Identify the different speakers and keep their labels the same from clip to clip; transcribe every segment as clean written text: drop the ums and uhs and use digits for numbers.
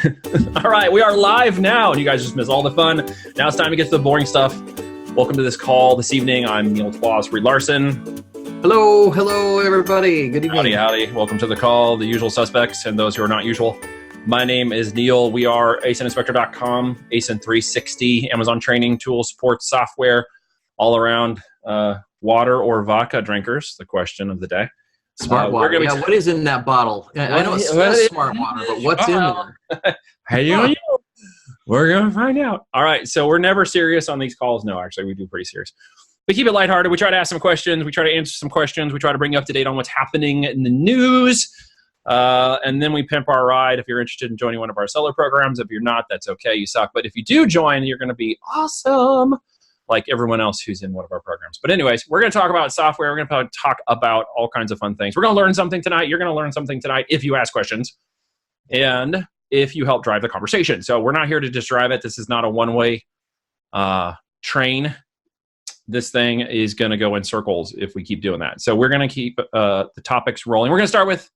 Speaker 1: All right, we are live now, and you guys just missed all the fun. Now it's time to get to the boring stuff. Welcome to this call this evening. I'm Neil Twas, Reed Larson.
Speaker 2: Hello, everybody. Good evening.
Speaker 1: Howdy. Welcome to the call, the usual suspects and those who are not usual. My name is Neil. We are ASINspector.com, ASIN 360, Amazon training, tools, support, software, all around water or vodka drinkers, the question of the day.
Speaker 2: Smart water. What is in that bottle? I know it's smart water, but what's in there?
Speaker 1: Hey, we're going to find out. All right, so we're never serious on these calls. No, actually, we do pretty serious. We keep it lighthearted. We try to ask some questions. We try to answer some questions. We try to bring you up to date on what's happening in the news. And then we pimp our ride. If you're interested in joining one of our seller programs, if you're not, that's okay. You suck. But if you do join, you're going to be awesome, like everyone else who's in one of our programs. But anyways, we're going to talk about software. We're going to talk about all kinds of fun things. We're going to learn something tonight. You're going to learn something tonight if you ask questions and if you help drive the conversation. So we're not here to just drive it. This is not a one-way train. This thing is going to go in circles if we keep doing that. So we're going to keep the topics rolling. We're going to start with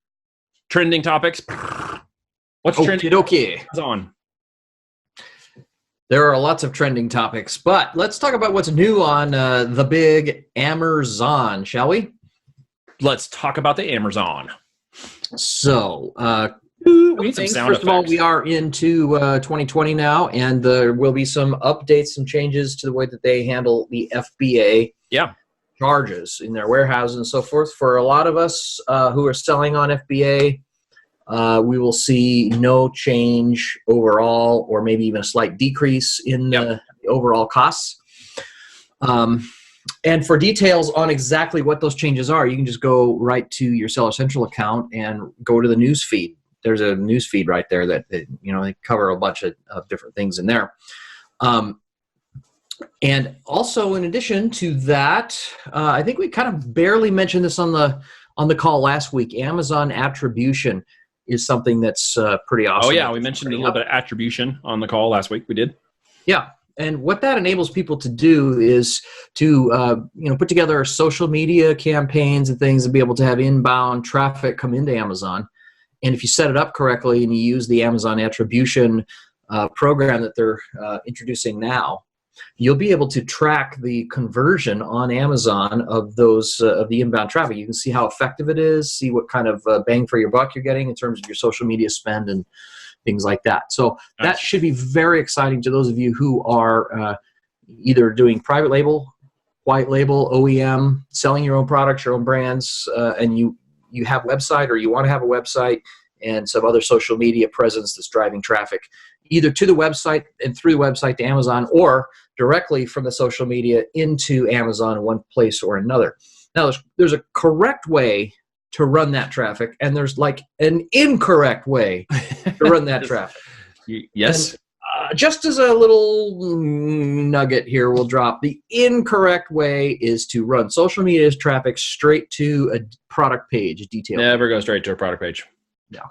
Speaker 1: trending topics. What's trending?
Speaker 2: Okay.
Speaker 1: On?
Speaker 2: There are lots of trending topics, but let's talk about what's new on the big Amazon, shall we?
Speaker 1: Let's talk about the Amazon.
Speaker 2: So,
Speaker 1: we need some sound
Speaker 2: first of all, we are into 2020 now, and there will be some updates, some changes to the way that they handle the FBA charges in their warehouses and so forth. For a lot of us who are selling on FBA, we will see no change overall, or maybe even a slight decrease in the overall costs. And for details on exactly what those changes are, you can just go right to your Seller Central account and go to the news feed. There's a news feed right there that they cover a bunch of different things in there. And also, in addition to that, I think we kind of barely mentioned this on the call last week. Amazon attribution is something that's pretty awesome.
Speaker 1: Oh yeah, we mentioned a little bit of attribution on the call last week. We did.
Speaker 2: Yeah, and what that enables people to do is to put together social media campaigns and things and be able to have inbound traffic come into Amazon. And if you set it up correctly and you use the Amazon attribution program that they're introducing now, you'll be able to track the conversion on Amazon of those of the inbound traffic. You can see how effective it is, see what kind of bang for your buck you're getting in terms of your social media spend and things like that. So that should be very exciting to those of you who are either doing private label, white label, OEM, selling your own products, your own brands, and you have a website or you want to have a website and some other social media presence that's driving traffic either to the website and through the website to Amazon, or directly from the social media into Amazon in one place or another. Now, there's a correct way to run that traffic, and there's like an incorrect way to run that traffic.
Speaker 1: Yes.
Speaker 2: And, just as a little nugget here, we'll drop. The incorrect way is to run social media traffic straight to a product page, a detail.
Speaker 1: Never go straight to a product page.
Speaker 2: Yeah.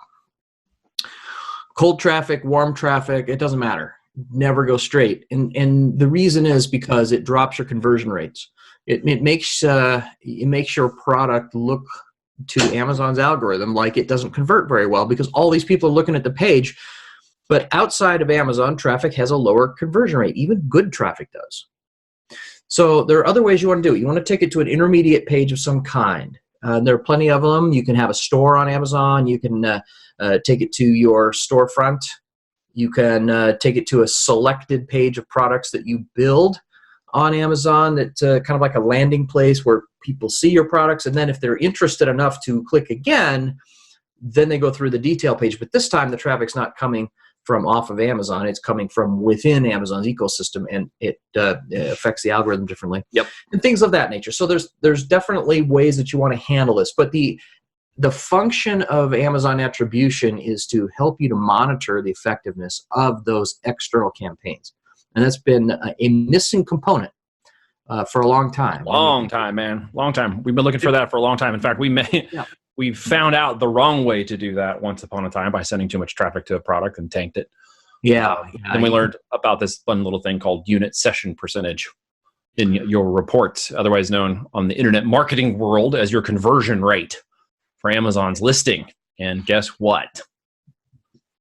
Speaker 2: Cold traffic, warm traffic, it doesn't matter. Never go straight. And the reason is because it drops your conversion rates. It makes your product look to Amazon's algorithm like it doesn't convert very well because all these people are looking at the page. But outside of Amazon, traffic has a lower conversion rate. Even good traffic does. So there are other ways you want to do it. You want to take it to an intermediate page of some kind. There are plenty of them. You can have a store on Amazon. You can take it to your storefront. You can take it to a selected page of products that you build on Amazon. That's kind of like a landing place where people see your products. And then if they're interested enough to click again, then they go through the detail page. But this time the traffic's not coming from off of Amazon. It's coming from within Amazon's ecosystem, and it affects the algorithm differently.
Speaker 1: Yep.
Speaker 2: And things of that nature. So there's definitely ways that you want to handle this. But the function of Amazon attribution is to help you to monitor the effectiveness of those external campaigns. And that's been a missing component for a long time.
Speaker 1: Long time, man. Long time. We've been looking for that for a long time. In fact, we found out the wrong way to do that once upon a time by sending too much traffic to a product and tanked it.
Speaker 2: Yeah.
Speaker 1: Then we learned about this fun little thing called unit session percentage in your reports, otherwise known on the internet marketing world as your conversion rate for Amazon's listing. And guess what?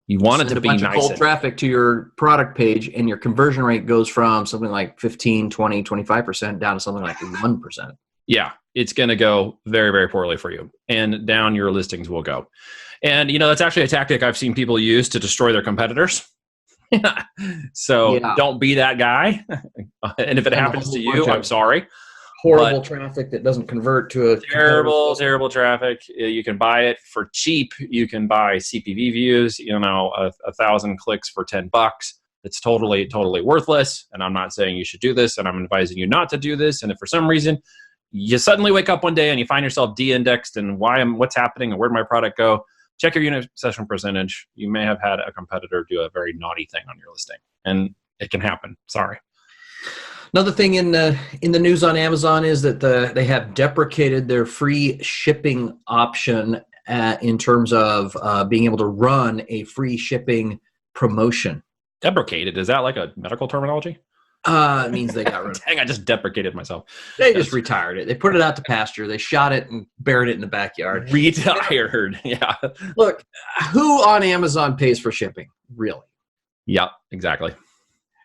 Speaker 1: You want it
Speaker 2: Send
Speaker 1: to
Speaker 2: a
Speaker 1: be
Speaker 2: bunch of
Speaker 1: nice.
Speaker 2: cold traffic to your product page, and your conversion rate goes from something like 15, 20, 25% down to something like 1%.
Speaker 1: Yeah, it's going to go very, very poorly for you, and down your listings will go. And that's actually a tactic I've seen people use to destroy their competitors. So don't be that guy. And if it happens to you, I'm sorry.
Speaker 2: Horrible traffic that doesn't convert to a
Speaker 1: terrible traffic. You can buy it for cheap. You can buy CPV views, 1,000 clicks for $10. It's totally worthless. And I'm not saying you should do this, and I'm advising you not to do this. And if for some reason you suddenly wake up one day and you find yourself de-indexed and what's happening and where'd my product go, check your unit session percentage. You may have had a competitor do a very naughty thing on your listing, and it can happen. Sorry.
Speaker 2: Another thing in the news on Amazon is that they have deprecated their free shipping option in terms of being able to run a free shipping promotion.
Speaker 1: Deprecated? Is that like a medical terminology?
Speaker 2: It means they got rid of it.
Speaker 1: Dang, I just deprecated myself.
Speaker 2: They just retired it. They put it out to pasture. They shot it and buried it in the backyard.
Speaker 1: Retired, yeah.
Speaker 2: Look, who on Amazon pays for shipping, really?
Speaker 1: Yep, exactly.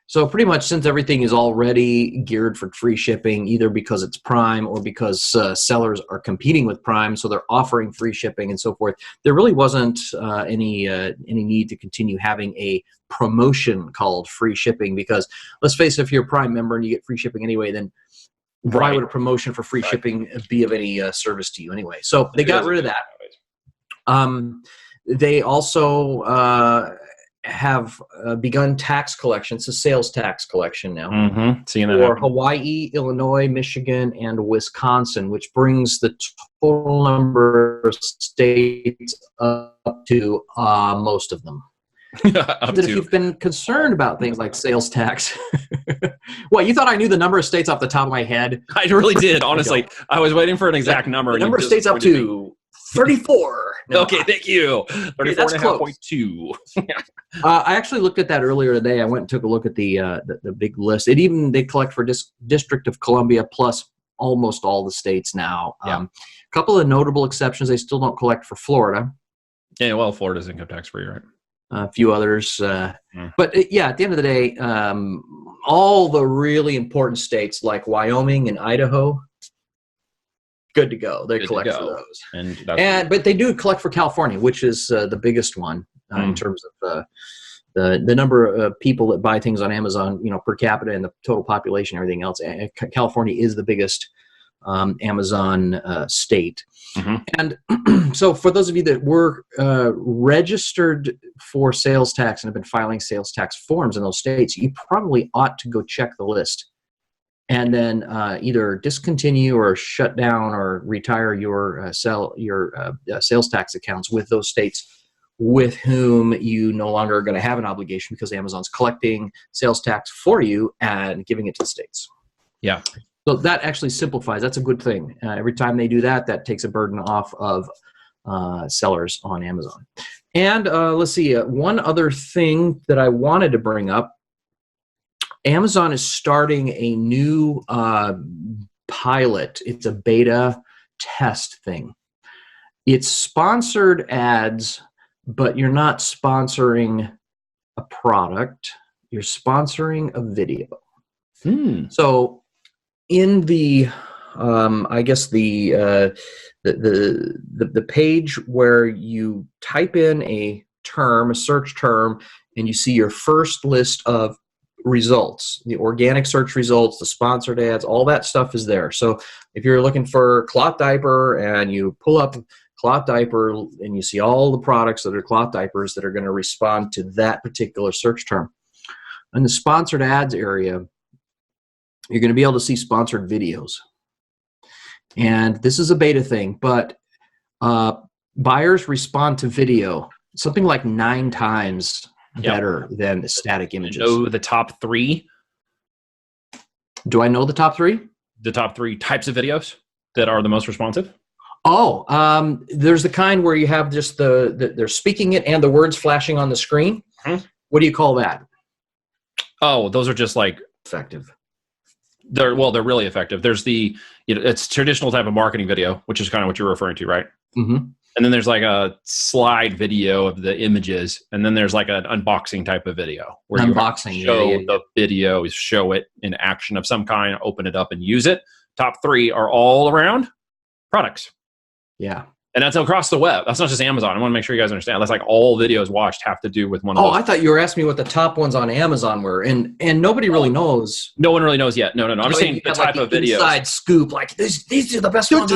Speaker 2: So pretty much, since everything is already geared for free shipping, either because it's Prime or because sellers are competing with Prime, so they're offering free shipping and so forth, there really wasn't any need to continue having a promotion called free shipping, because let's face it, if you're a Prime member and you get free shipping anyway, then why would a promotion for free shipping be of any service to you anyway? So they got rid of that. They also have begun tax collection. It's a sales tax collection now.
Speaker 1: Seeing that
Speaker 2: for Hawaii, Illinois, Michigan, and Wisconsin, which brings the total number of states up to most of them. If you've been concerned about things like sales tax, what, you thought I knew the number of states off the top of my head?
Speaker 1: I really did, honestly. I was waiting for an exact number.
Speaker 2: The number of states up to 34. No,
Speaker 1: okay, thank you. 34.5.2.
Speaker 2: I actually looked at that earlier today. I went and took a look at the big list. They collect for District of Columbia plus almost all the states now. A couple of notable exceptions. They still don't collect for Florida.
Speaker 1: Yeah, well, Florida's income tax free, right?
Speaker 2: A few others. But at the end of the day, all the really important states like Wyoming and Idaho, good to go. They collect for those. But they do collect for California, which is the biggest one in terms of the number of people that buy things on Amazon, per capita, and the total population, and everything else. California is the biggest Amazon state. And so for those of you that were registered for sales tax and have been filing sales tax forms in those states, you probably ought to go check the list and then either discontinue or shut down or retire your sales tax accounts with those states with whom you no longer are going to have an obligation, because Amazon's collecting sales tax for you and giving it to the states.
Speaker 1: Yeah.
Speaker 2: So that actually simplifies. That's a good thing. Every time they do that, that takes a burden off of sellers on Amazon. And let's see, one other thing that I wanted to bring up. Amazon is starting a new pilot. It's a beta test thing. It's sponsored ads, but you're not sponsoring a product. You're sponsoring a video. So in the I guess the page where you type in a search term, and you see your first list of results, the organic search results, the sponsored ads, all that stuff is there. So if you're looking for cloth diaper and you pull up cloth diaper and you see all the products that are cloth diapers that are going to respond to that particular search term. In the sponsored ads area, you're going to be able to see sponsored videos. And this is a beta thing, but buyers respond to video something like 9 times better than the static images.
Speaker 1: Know the top 3?
Speaker 2: Do I know the top 3?
Speaker 1: The top 3 types of videos that are the most responsive?
Speaker 2: Oh, there's the kind where you have just they're speaking it and the words flashing on the screen. What do you call that?
Speaker 1: Oh, those are just like
Speaker 2: effective.
Speaker 1: They're really effective. There's it's traditional type of marketing video, which is kind of what you're referring to, right? And then there's like a slide video of the images, and then there's like an unboxing type of video where
Speaker 2: Unboxing,
Speaker 1: you show the video, show it in action of some kind, open it up and use it. Top 3 are all around products.
Speaker 2: Yeah.
Speaker 1: And that's across the web. That's not just Amazon. I want to make sure you guys understand. That's like all videos watched have to do with one of those.
Speaker 2: Oh, I thought you were asking me what the top ones on Amazon were, and nobody really knows.
Speaker 1: No one really knows yet. No. I'm saying the type of video.
Speaker 2: Inside scoop, like these are the best ones.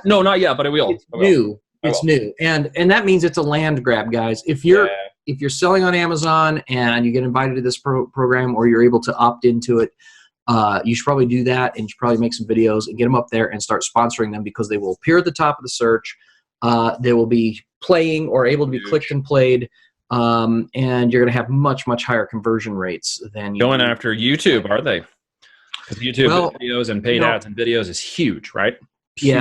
Speaker 1: No, not yet, but it will.
Speaker 2: It's new. It's new, and that means it's a land grab, guys. If you're selling on Amazon and you get invited to this program, or you're able to opt into it, you should probably do that, and you should probably make some videos and get them up there and start sponsoring them, because they will appear at the top of the search. They will be playing or able to be clicked and played, and you're going to have much, much higher conversion rates than
Speaker 1: going after YouTube, are they? Because YouTube videos and paid ads and videos is huge, right?
Speaker 2: Huge,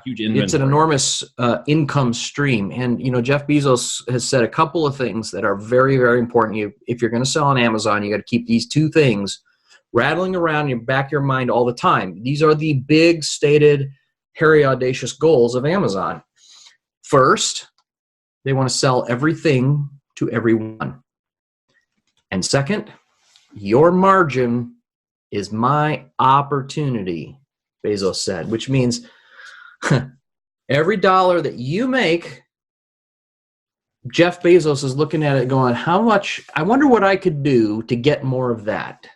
Speaker 1: huge inventory.
Speaker 2: It's an enormous income stream, and Jeff Bezos has said a couple of things that are very, very important. If you're going to sell on Amazon, you got to keep these 2 things rattling around in the back of your mind all the time. These are the big, stated, hairy, audacious goals of Amazon. First, they want to sell everything to everyone. And second, your margin is my opportunity, Bezos said, which means every dollar that you make, Jeff Bezos is looking at it going, how much, I wonder what I could do to get more of that.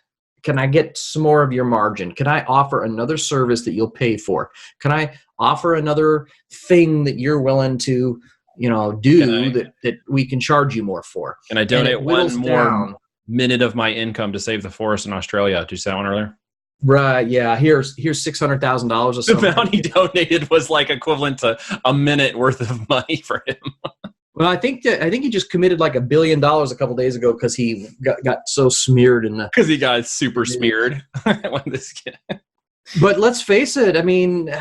Speaker 2: Can I get some more of your margin? Can I offer another service that you'll pay for? Can I offer another thing that you're willing to, do that we can charge you more for?
Speaker 1: Can I donate one more minute of my income to save the forest in Australia? Did you say that one earlier?
Speaker 2: Right. Yeah. Here's $600,000 or something.
Speaker 1: The amount he donated was like equivalent to a minute worth of money for him.
Speaker 2: Well, I think he just committed like $1 billion a couple days ago because he got so smeared in the.
Speaker 1: Because he got super smeared.
Speaker 2: But let's face it. I mean,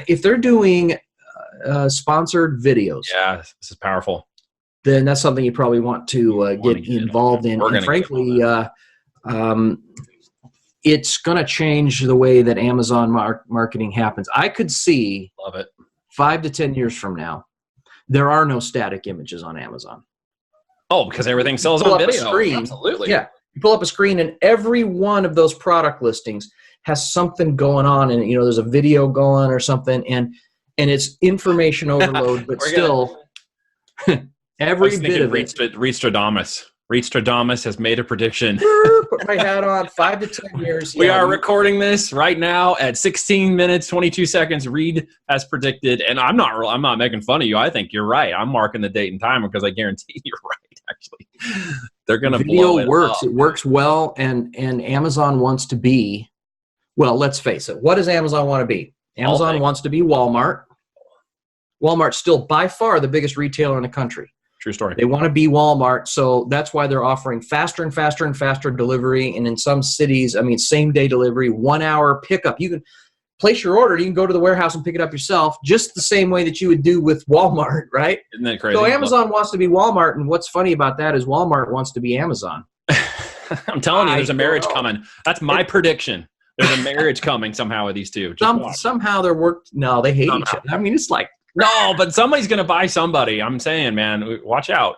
Speaker 2: if they're doing sponsored videos,
Speaker 1: this is powerful.
Speaker 2: Then that's something you probably want to get involved in. And frankly, it's going to change the way that Amazon marketing happens. I could see.
Speaker 1: Love it.
Speaker 2: 5 to 10 years from now, there are no static images on Amazon.
Speaker 1: Oh, because everything sells on video. Absolutely.
Speaker 2: Yeah. You pull up a screen and every one of those product listings has something going on, and there's a video going or something, and it's information overload, but still every bit of it. Reedstradamus
Speaker 1: has made a prediction.
Speaker 2: Put my hat on. 5 to 10 years.
Speaker 1: We are recording this right now at 16 minutes, 22 seconds. Reed has predicted, and I'm not making fun of you. I think you're right. I'm marking the date and time because I guarantee you're right. Actually, they're going to blow it up.
Speaker 2: It works well, and Amazon wants to be. Well, let's face it. What does Amazon want to be? Amazon wants to be Walmart. Walmart's still by far the biggest retailer in the country.
Speaker 1: True story.
Speaker 2: They want to be Walmart, so that's why they're offering faster and faster and faster delivery. And in some cities, same-day delivery, 1 hour pickup. You can place your order. You can go to the warehouse and pick it up yourself, just the same way that you would do with Walmart, right?
Speaker 1: Isn't that crazy?
Speaker 2: So Amazon wants to be Walmart, and what's funny about that is Walmart wants to be Amazon.
Speaker 1: I'm telling you, there's a marriage coming. That's my prediction. There's a marriage coming somehow with these two.
Speaker 2: Somehow they hate each other. It's like.
Speaker 1: No, but somebody's going to buy somebody. I'm saying, man, watch out.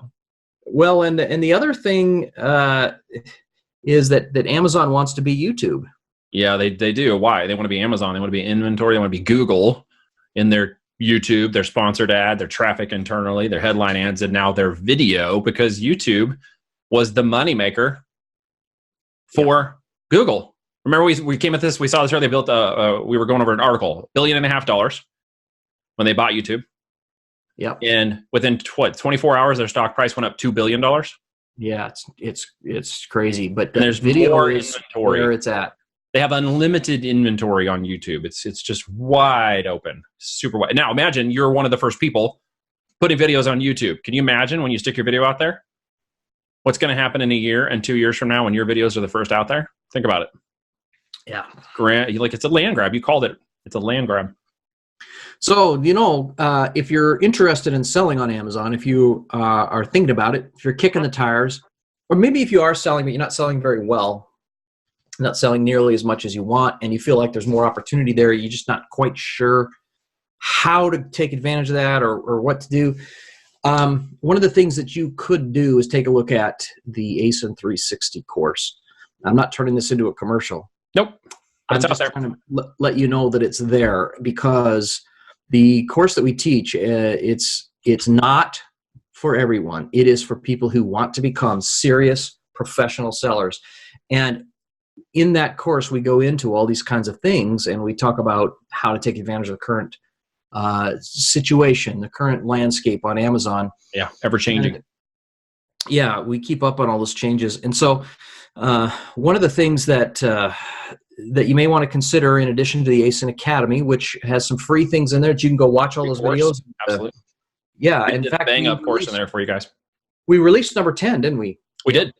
Speaker 2: Well, and the other thing is that Amazon wants to be YouTube.
Speaker 1: Yeah, they do. Why? They want to be Amazon. They want to be inventory. They want to be Google in their YouTube, their sponsored ad, their traffic internally, their headline ads, and now their video, because YouTube was the moneymaker for Google. Remember, we came at this. We saw this earlier. They built we were going over an article, $1.5 billion. When they bought YouTube.
Speaker 2: Yep.
Speaker 1: And within 24 hours, their stock price went up $2 billion.
Speaker 2: Yeah, it's crazy. But
Speaker 1: there's
Speaker 2: video is where it's at.
Speaker 1: They have unlimited inventory on YouTube. It's just wide open, super wide. Now imagine you're one of the first people putting videos on YouTube. Can you imagine when you stick your video out there? What's going to happen in a year and 2 years from now when your videos are the first out there? Think about it.
Speaker 2: Yeah.
Speaker 1: It's a land grab. You called it. It's a land grab.
Speaker 2: So, if you're interested in selling on Amazon, if you are thinking about it, if you're kicking the tires, or maybe if you are selling, but you're not selling very well, not selling nearly as much as you want, and you feel like there's more opportunity there, you're just not quite sure how to take advantage of that or what to do. One of the things that you could do is take a look at the ASIN 360 course. I'm not turning this into a commercial.
Speaker 1: Nope.
Speaker 2: I'm just trying to let you know that it's there, because the course that we teach, it's not for everyone. It is for people who want to become serious professional sellers. And in that course, we go into all these kinds of things, and we talk about how to take advantage of the current situation, the current landscape on Amazon.
Speaker 1: Yeah, ever changing.
Speaker 2: Yeah, we keep up on all those changes. And so one of the things that you may want to consider, in addition to the ASIN Academy, which has some free things in there that you can go watch all those videos.
Speaker 1: Absolutely.
Speaker 2: Yeah,
Speaker 1: in fact, bang up course in there for you guys.
Speaker 2: We released number 10, didn't we?
Speaker 1: We did.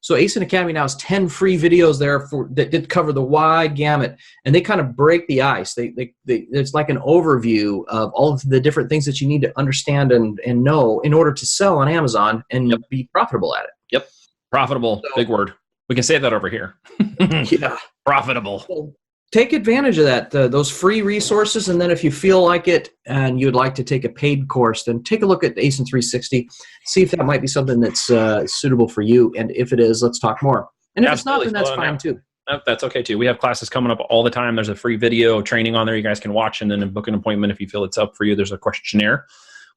Speaker 2: So ASIN Academy now has 10 free videos there that did cover the wide gamut, and they kind of break the ice. It's like an overview of all of the different things that you need to understand and know in order to sell on Amazon and be profitable at it.
Speaker 1: Yep. Profitable, big word. We can say that over here.
Speaker 2: Yeah.
Speaker 1: Profitable.
Speaker 2: So take advantage of that, those free resources, and then if you feel like it and you'd like to take a paid course, then take a look at ASIN 360, see if that might be something that's suitable for you, and if it is, let's talk more. And if it's not, then that's fine too.
Speaker 1: That's okay too. We have classes coming up all the time. There's a free video training on there you guys can watch, and then book an appointment if you feel it's up for you. There's a questionnaire.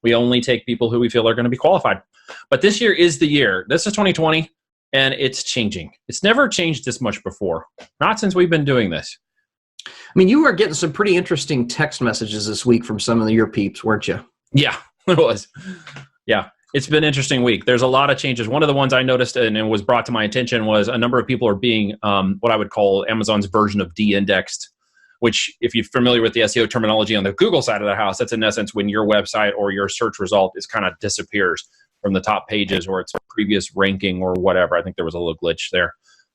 Speaker 1: We only take people who we feel are going to be qualified. But this year is the year. This is 2020, and it's changing. It's never changed this much before. Not since we've been doing this.
Speaker 2: I mean, you were getting some pretty interesting text messages this week from some of your peeps, weren't you?
Speaker 1: Yeah, it was. Yeah, it's been an interesting week. There's a lot of changes. One of the ones I noticed and it was brought to my attention was a number of people are being what I would call Amazon's version of de-indexed, which if you're familiar with the SEO terminology on the Google side of the house, that's in essence when your website or your search result is kind of disappears from the top pages or its previous ranking or whatever. I think there was a little glitch there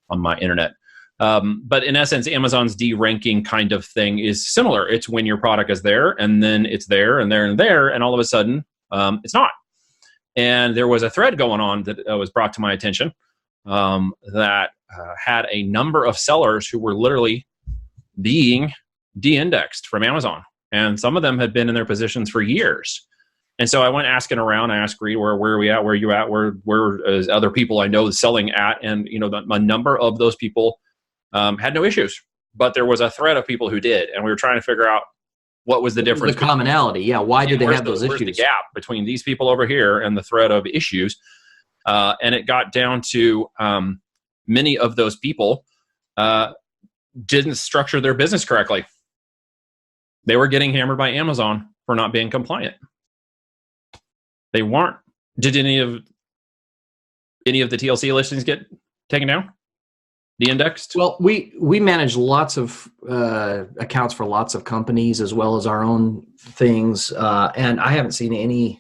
Speaker 1: on my internet. But in essence, Amazon's de-ranking kind of thing is similar. It's when your product is there, and then it's there, and there, and there, and all of a sudden, it's not. And there was a thread going on that was brought to my attention that had a number of sellers who were literally being de-indexed from Amazon. And some of them had been in their positions for years. And so I went asking around. I asked Reed, where are we at? Where are you at? Where is other people I know selling at? And a number of those people had no issues, but there was a thread of people who did, and we were trying to figure out what was the difference.
Speaker 2: The commonality, yeah. Why did they have those issues?
Speaker 1: Where's the gap between these people over here and the thread of issues? And it got down to many of those people didn't structure their business correctly. They were getting hammered by Amazon for not being compliant. They weren't. Did any of the TLC listings get taken down? De-indexed?
Speaker 2: Well, we manage lots of accounts for lots of companies as well as our own things, and I haven't seen any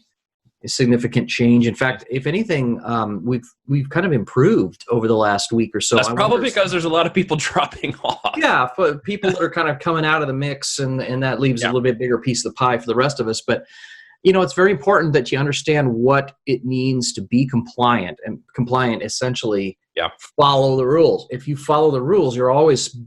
Speaker 2: significant change. In fact, if anything, we've kind of improved over the last week or so.
Speaker 1: That's probably because there's a lot of people dropping off.
Speaker 2: Yeah, for people that are kind of coming out of the mix, and that leaves a little bit bigger piece of the pie for the rest of us. But it's very important that you understand what it means to be compliant, and compliant essentially. Follow the rules. If you follow the rules, you're always,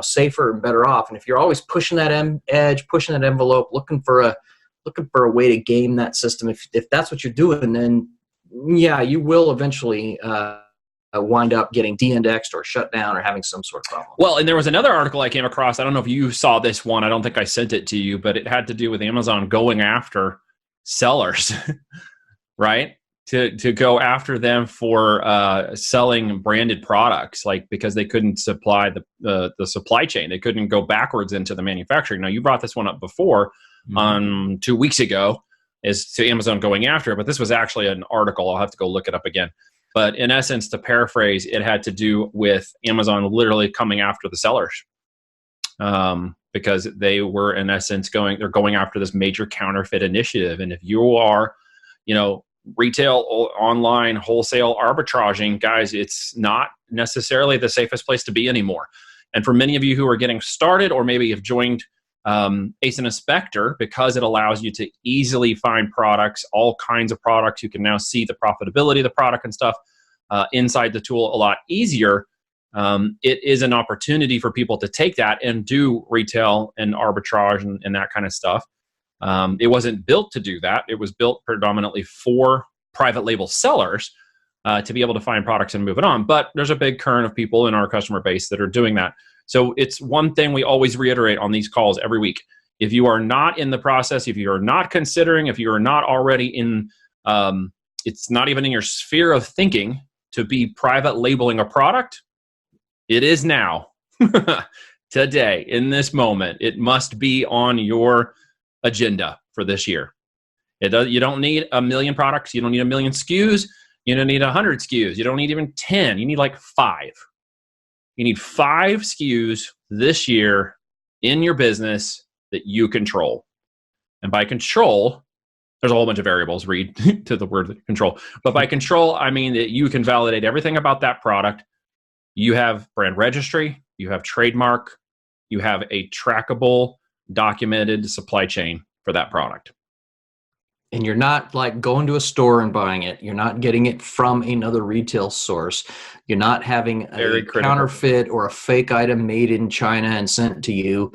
Speaker 2: safer and better off. And if you're always pushing that edge, pushing that envelope, looking for a way to game that system, if that's what you're doing, then you will eventually wind up getting de-indexed or shut down or having some sort of problem.
Speaker 1: Well, and there was another article I came across. I don't know if you saw this one. I don't think I sent it to you, but it had to do with Amazon going after sellers, right? To go after them for selling branded products, because they couldn't supply the supply chain. They couldn't go backwards into the manufacturing. Now, you brought this one up before 2 weeks ago as to Amazon going after it, but this was actually an article. I'll have to go look it up again. But in essence, to paraphrase, it had to do with Amazon literally coming after the sellers because they were, in essence, they're going after this major counterfeit initiative. And if you are, retail, online, wholesale arbitraging, guys, it's not necessarily the safest place to be anymore. And for many of you who are getting started or maybe have joined ASINspector, because it allows you to easily find products, all kinds of products, you can now see the profitability of the product and stuff inside the tool a lot easier. it is an opportunity for people to take that and do retail and arbitrage and that kind of stuff. It wasn't built to do that. It was built predominantly for private label sellers to be able to find products and move it on. But there's a big current of people in our customer base that are doing that. So it's one thing we always reiterate on these calls every week. If you are not in the process, if you are not considering, if you are not already in, it's not even in your sphere of thinking to be private labeling a product, it is now, today, in this moment. It must be on your agenda for this year. You don't need 1 million products. You don't need 1 million SKUs. You don't need 100 SKUs. You don't need even 10. You need like 5. You need 5 SKUs this year in your business that you control. And by control, there's a whole bunch of variables, read to the word control. But by control, I mean that you can validate everything about that product. You have brand registry, you have trademark, you have a trackable, documented supply chain for that product.
Speaker 2: And you're not like going to a store and buying it. You're not getting it from another retail source. You're not having a counterfeit or a fake item made in China and sent to you.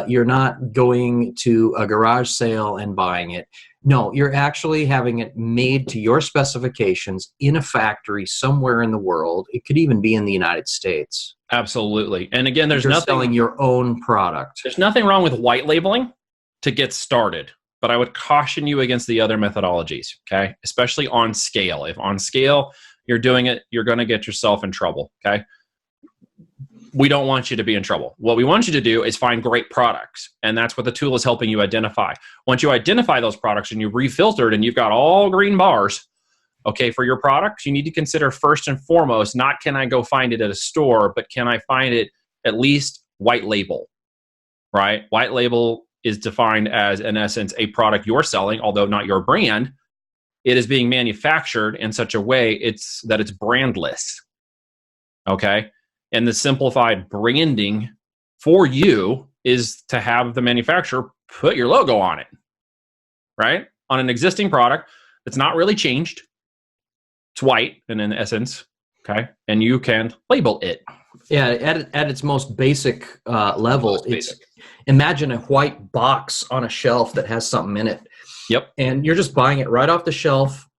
Speaker 2: You're not going to a garage sale and buying it. No, you're actually having it made to your specifications in a factory somewhere in the world. It could even be in the United States.
Speaker 1: Absolutely. And again, there's
Speaker 2: you're
Speaker 1: nothing
Speaker 2: selling your own product.
Speaker 1: There's nothing wrong with white labeling to get started. But I would caution you against the other methodologies, okay? Especially on scale. If on scale you're doing it, you're going to get yourself in trouble, okay? We don't want you to be in trouble. What we want you to do is find great products, and that's what the tool is helping you identify. Once you identify those products and you've refiltered and you've got all green bars, okay, for your products, you need to consider first and foremost, not can I go find it at a store, but can I find it at least white label, right? White label is defined as, in essence, a product you're selling, although not your brand. It is being manufactured in such a way that it's brandless, okay? And the simplified branding for you is to have the manufacturer put your logo on it, right? On an existing product that's not really changed. It's white, and in essence, okay? And you can label it.
Speaker 2: Yeah, at its most basic level, imagine a white box on a shelf that has something in it.
Speaker 1: Yep.
Speaker 2: And you're just buying it right off the shelf.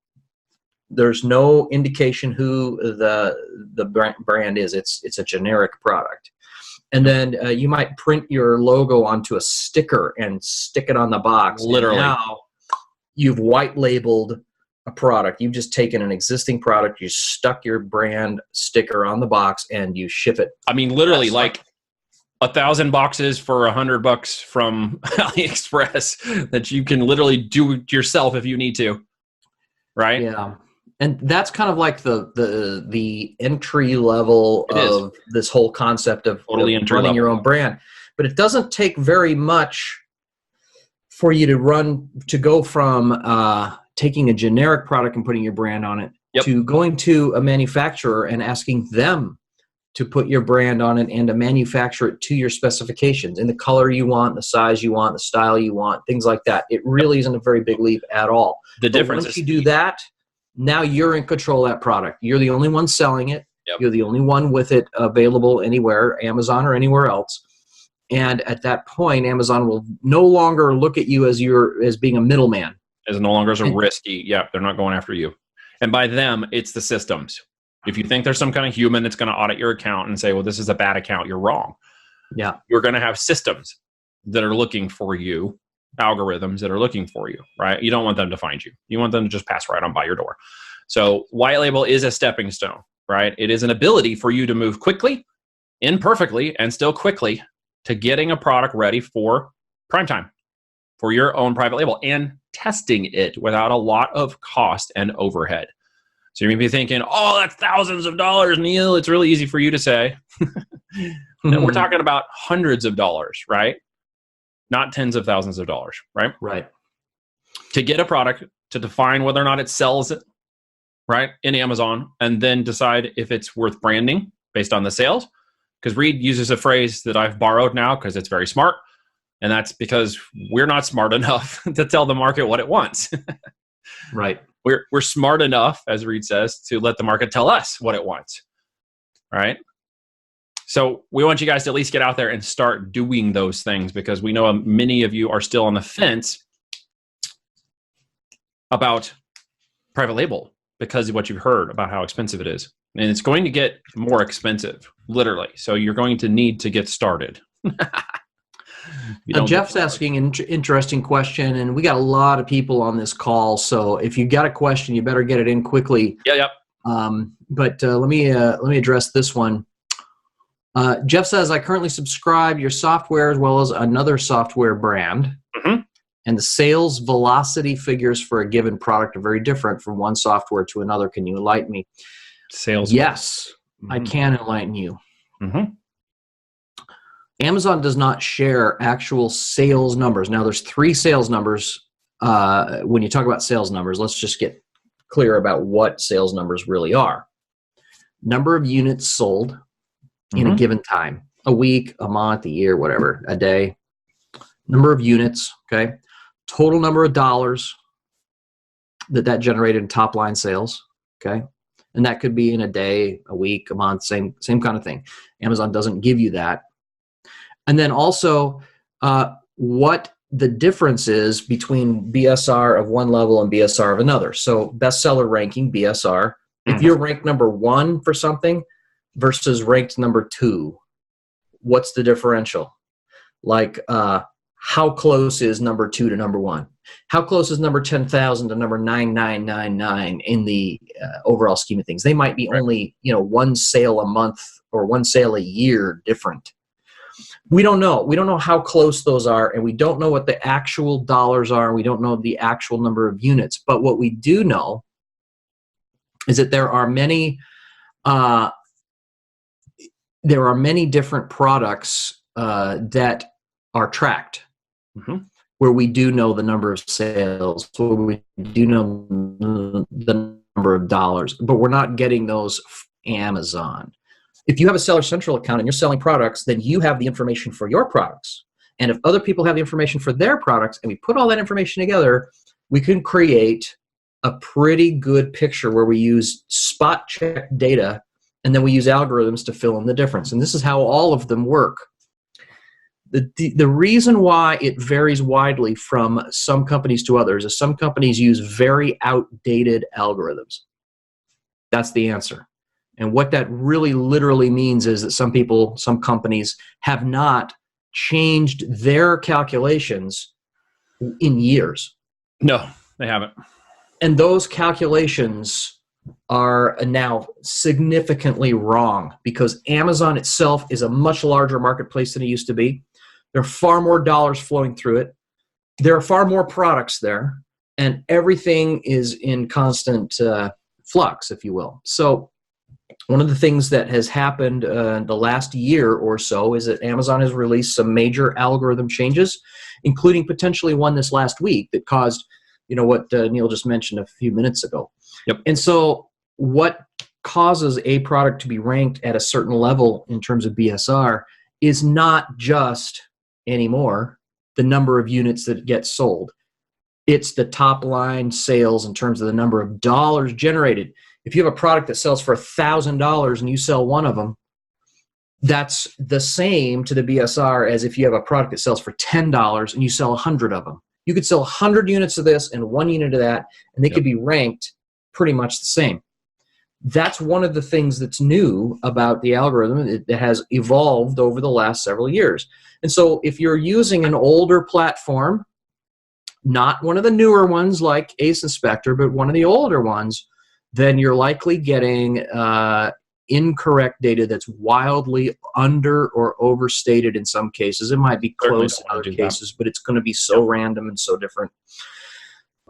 Speaker 2: There's no indication who the brand is. It's a generic product. And then you might print your logo onto a sticker and stick it on the box.
Speaker 1: Literally.
Speaker 2: And now you've white labeled a product. You've just taken an existing product, you stuck your brand sticker on the box, and you ship it.
Speaker 1: I mean, literally, like 1,000 boxes for $100 from AliExpress that you can literally do yourself if you need to, right?
Speaker 2: Yeah, and that's kind of like the entry level of this whole concept of running your own brand. But it doesn't take very much for you to go from taking a generic product and putting your brand on it to going to a manufacturer and asking them to put your brand on it and to manufacture it to your specifications in the color you want, the size you want, the style you want, things like that. It really isn't a very big leap at all.
Speaker 1: The difference
Speaker 2: once you do that, now you're in control of that product. You're the only one selling it.
Speaker 1: Yep.
Speaker 2: You're the only one with it available anywhere, Amazon or anywhere else. And at that point, Amazon will no longer look at you as being a middleman.
Speaker 1: As no longer as a risky. Yeah, they're not going after you. And by them, it's the systems. If you think there's some kind of human that's going to audit your account and say, well, this is a bad account, you're wrong.
Speaker 2: Yeah.
Speaker 1: You're going to have systems that are looking for you, algorithms that are looking for you, right? You don't want them to find you. You want them to just pass right on by your door. So white label is a stepping stone, right? It is an ability for you to move quickly, imperfectly, and still quickly to getting a product ready for prime time, for your own private label, and testing it without a lot of cost and overhead. So you may be thinking, oh, that's thousands of dollars, Neil. It's really easy for you to say. And we're talking about hundreds of dollars, right? Not tens of thousands of dollars, right?
Speaker 2: Right.
Speaker 1: To get a product, to define whether or not it sells it, right, in Amazon, and then decide if it's worth branding based on the sales. Because Reed uses a phrase that I've borrowed now because it's very smart. And that's because we're not smart enough to tell the market what it wants.
Speaker 2: Right.
Speaker 1: We're smart enough, as Reed says, to let the market tell us what it wants, right? So we want you guys to at least get out there and start doing those things, because we know many of you are still on the fence about private label because of what you've heard about how expensive it is. And it's going to get more expensive, literally. So you're going to need to get started.
Speaker 2: Jeff's asking an interesting question, and we got a lot of people on this call. So if you got a question, you better get it in quickly.
Speaker 1: Yep.
Speaker 2: But let me address this one. Jeff says, I currently subscribe your software as well as another software brand.
Speaker 1: Mm-hmm.
Speaker 2: And the sales velocity figures for a given product are very different from one software to another. Can you enlighten me?
Speaker 1: Sales.
Speaker 2: Yes,
Speaker 1: mm-hmm.
Speaker 2: I can enlighten you.
Speaker 1: Mm-hmm.
Speaker 2: Amazon does not share actual sales numbers. Now, there's 3 sales numbers. When you talk about sales numbers, let's just get clear about what sales numbers really are. Number of units sold in a given time, a week, a month, a year, whatever, a day. Number of units, okay? Total number of dollars that generated in top line sales, okay? And that could be in a day, a week, a month, same kind of thing. Amazon doesn't give you that. And then also what the difference is between BSR of one level and BSR of another. So bestseller ranking, BSR, if you're ranked number 1 for something versus ranked number 2, what's the differential? Like how close is number 2 to number 1? How close is number 10,000 to number 9999 in the overall scheme of things? They might be only, one sale a month or one sale a year different. We don't know. We don't know how close those are, and we don't know what the actual dollars are, and we don't know the actual number of units. But what we do know is that there are many different products that are tracked, where we do know the number of sales, where we do know the number of dollars, but we're not getting those from Amazon. If you have a Seller Central account and you're selling products, then you have the information for your products. And if other people have the information for their products, and we put all that information together, we can create a pretty good picture where we use spot check data, and then we use algorithms to fill in the difference. And this is how all of them work. The reason why it varies widely from some companies to others is some companies use very outdated algorithms. That's the answer. And what that really literally means is that some companies have not changed their calculations in years.
Speaker 1: No, they haven't.
Speaker 2: And those calculations are now significantly wrong because Amazon itself is a much larger marketplace than it used to be. There are far more dollars flowing through it. There are far more products there, and everything is in constant flux, if you will. So one of the things that has happened in the last year or so is that Amazon has released some major algorithm changes, including potentially one this last week that caused, what Neil just mentioned a few minutes ago.
Speaker 1: Yep.
Speaker 2: And so what causes a product to be ranked at a certain level in terms of BSR is not just anymore the number of units that get sold. It's the top line sales in terms of the number of dollars generated. If you have a product that sells for $1,000 and you sell one of them, that's the same to the BSR as if you have a product that sells for $10 and you sell 100 of them. You could sell 100 units of this and 1 unit of that, and they could be ranked pretty much the same. That's one of the things that's new about the algorithm. It has evolved over the last several years. And so if you're using an older platform, not one of the newer ones like ASINspector, but one of the older ones, then you're likely getting incorrect data that's wildly under or overstated in some cases. It might be close in other cases, but it's going to be so random and so different.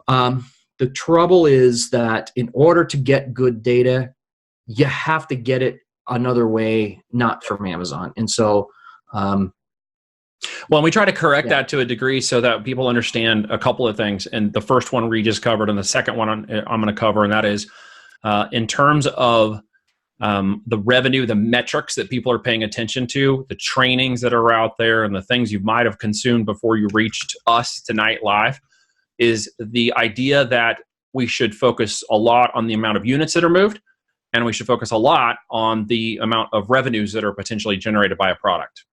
Speaker 2: The trouble is that in order to get good data, you have to get it another way, not from Amazon. And so
Speaker 1: well, we try to correct that to a degree so that people understand a couple of things. And the first one we just covered, and the second one I'm going to cover, and that is in terms of the revenue, the metrics that people are paying attention to, the trainings that are out there, and the things you might have consumed before you reached us tonight live, is the idea that we should focus a lot on the amount of units that are moved and we should focus a lot on the amount of revenues that are potentially generated by a product.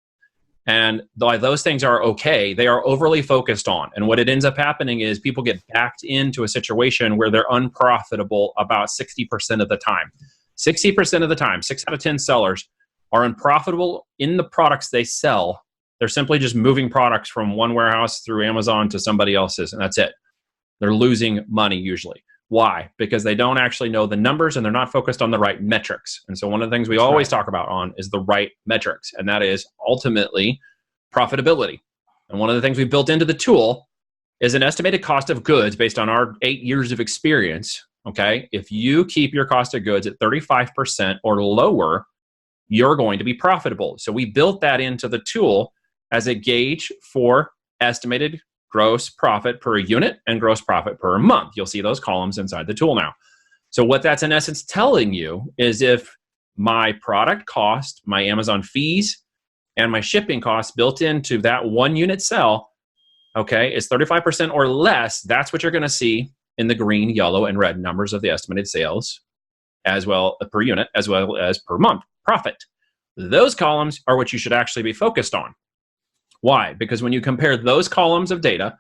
Speaker 1: And though those things are okay, they are overly focused on. And what it ends up happening is people get backed into a situation where they're unprofitable about 60% of the time. 60% of the time, 6 out of 10 sellers are unprofitable in the products they sell. They're simply just moving products from one warehouse through Amazon to somebody else's, and that's it. They're losing money usually. Why? Because they don't actually know the numbers and they're not focused on the right metrics. And so one of the things we always talk about is the right metrics, and that is ultimately profitability. And one of the things we built into the tool is an estimated cost of goods based on our 8 years of experience. Okay, if you keep your cost of goods at 35% or lower, you're going to be profitable. So we built that into the tool as a gauge for estimated gross profit per unit and gross profit per month. You'll see those columns inside the tool now. So what that's in essence telling you is if my product cost, my Amazon fees, and my shipping costs built into that 1 unit sell, okay, is 35% or less, that's what you're going to see in the green, yellow, and red numbers of the estimated sales, as well per unit, as well as per month profit. Those columns are what you should actually be focused on. Why? Because when you compare those columns of data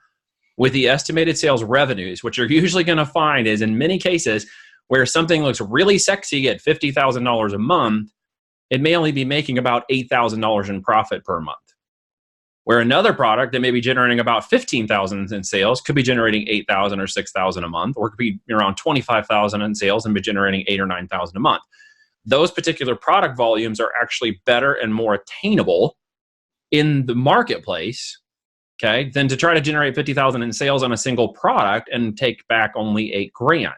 Speaker 1: with the estimated sales revenues, what you're usually going to find is in many cases where something looks really sexy at $50,000 a month, it may only be making about $8,000 in profit per month. Where another product that may be generating about $15,000 in sales could be generating $8,000 or $6,000 a month, or it could be around $25,000 in sales and be generating $8,000 or $9,000 a month. Those particular product volumes are actually better and more attainable in the marketplace, okay, than to try to generate $50,000 in sales on a single product and take back only $8,000.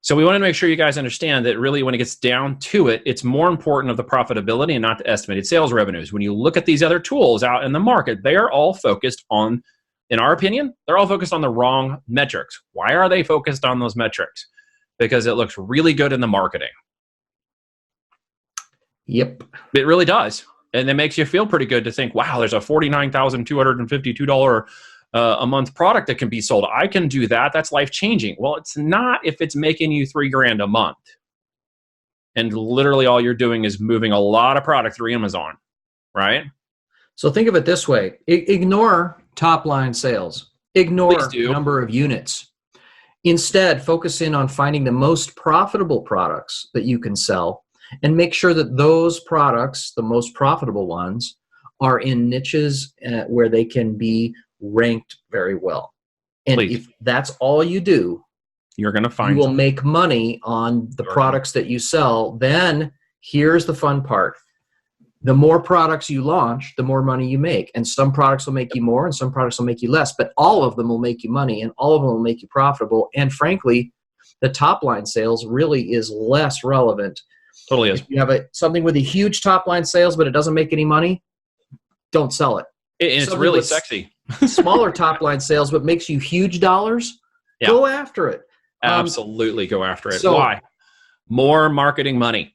Speaker 1: So we want to make sure you guys understand that really when it gets down to it, it's more important of the profitability and not the estimated sales revenues. When you look at these other tools out in the market, they are all focused on, in our opinion, they're all focused on the wrong metrics. Why are they focused on those metrics? Because it looks really good in the marketing.
Speaker 2: Yep.
Speaker 1: It really does. And it makes you feel pretty good to think, wow, there's a $49,252 a month product that can be sold. I can do that. That's life-changing. Well, it's not if it's making you $3,000 a month. And literally all you're doing is moving a lot of product through Amazon, right?
Speaker 2: So think of it this way. Ignore top-line sales. Ignore number of units. Instead, focus in on finding the most profitable products that you can sell and make sure that those products, the most profitable ones, are in niches where they can be ranked very well. And if that's all you do,
Speaker 1: you're going to find
Speaker 2: you will make money on the products that you sell. Then here's the fun part. The more products you launch, the more money you make. And some products will make you more and some products will make you less, but all of them will make you money and all of them will make you profitable. And frankly, the top line sales really is less relevant.
Speaker 1: Totally is.
Speaker 2: If you have something with a huge top line sales, but it doesn't make any money, don't sell it.
Speaker 1: It's really sexy.
Speaker 2: Smaller top line sales, but makes you huge dollars, go after it.
Speaker 1: Absolutely go after it. Why? More marketing money.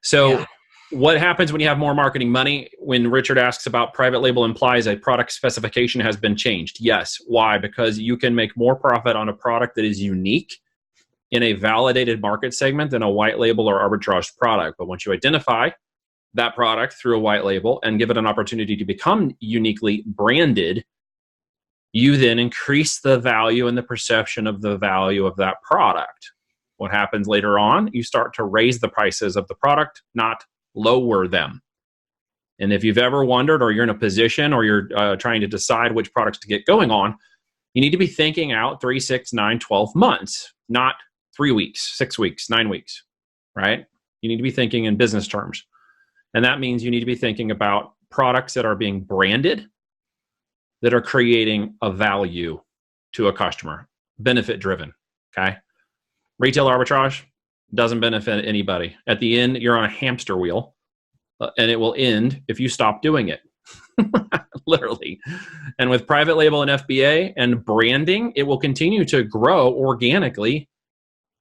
Speaker 1: So what happens when you have more marketing money? When Richard asks about private label implies a product specification has been changed. Yes. Why? Because you can make more profit on a product that is unique in a validated market segment than a white label or arbitrage product. But once you identify that product through a white label and give it an opportunity to become uniquely branded, you then increase the value and the perception of the value of that product. What happens later on? You start to raise the prices of the product, not lower them. And if you've ever wondered, or you're in a position, or you're trying to decide which products to get going on, you need to be thinking out 3, 6, 9, 12 months, not 3 weeks, 6 weeks, 9 weeks, right? You need to be thinking in business terms. And that means you need to be thinking about products that are being branded, that are creating a value to a customer, benefit driven, okay? Retail arbitrage doesn't benefit anybody. At the end, you're on a hamster wheel, and it will end if you stop doing it, literally. And with private label and FBA and branding, it will continue to grow organically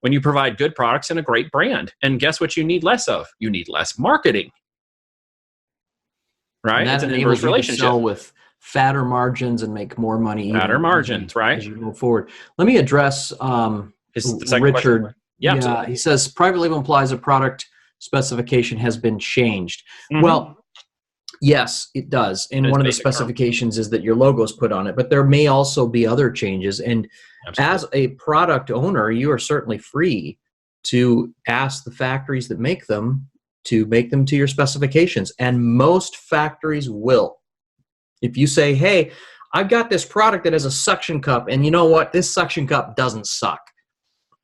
Speaker 1: when you provide good products and a great brand. And guess what you need less of? You need less marketing, right?
Speaker 2: And that
Speaker 1: it's an
Speaker 2: enables
Speaker 1: inverse relationship.
Speaker 2: You to sell with fatter margins and make more money.
Speaker 1: Fatter margins, right?
Speaker 2: As you move forward. Let me address Richard
Speaker 1: Yeah,
Speaker 2: Yeah,
Speaker 1: absolutely.
Speaker 2: he says private label implies a product specification has been changed.
Speaker 1: Mhm.
Speaker 2: Well, yes, it does. And
Speaker 1: It's
Speaker 2: one of the
Speaker 1: basic term.
Speaker 2: specifications is that your logo is put on it, but there may also be other changes. And
Speaker 1: Absolutely.
Speaker 2: as a product owner, you are certainly free to ask the factories that make them to make them to your specifications. And most factories will. If you say, hey, I've got this product that has a suction cup, and you know what? This suction cup doesn't suck.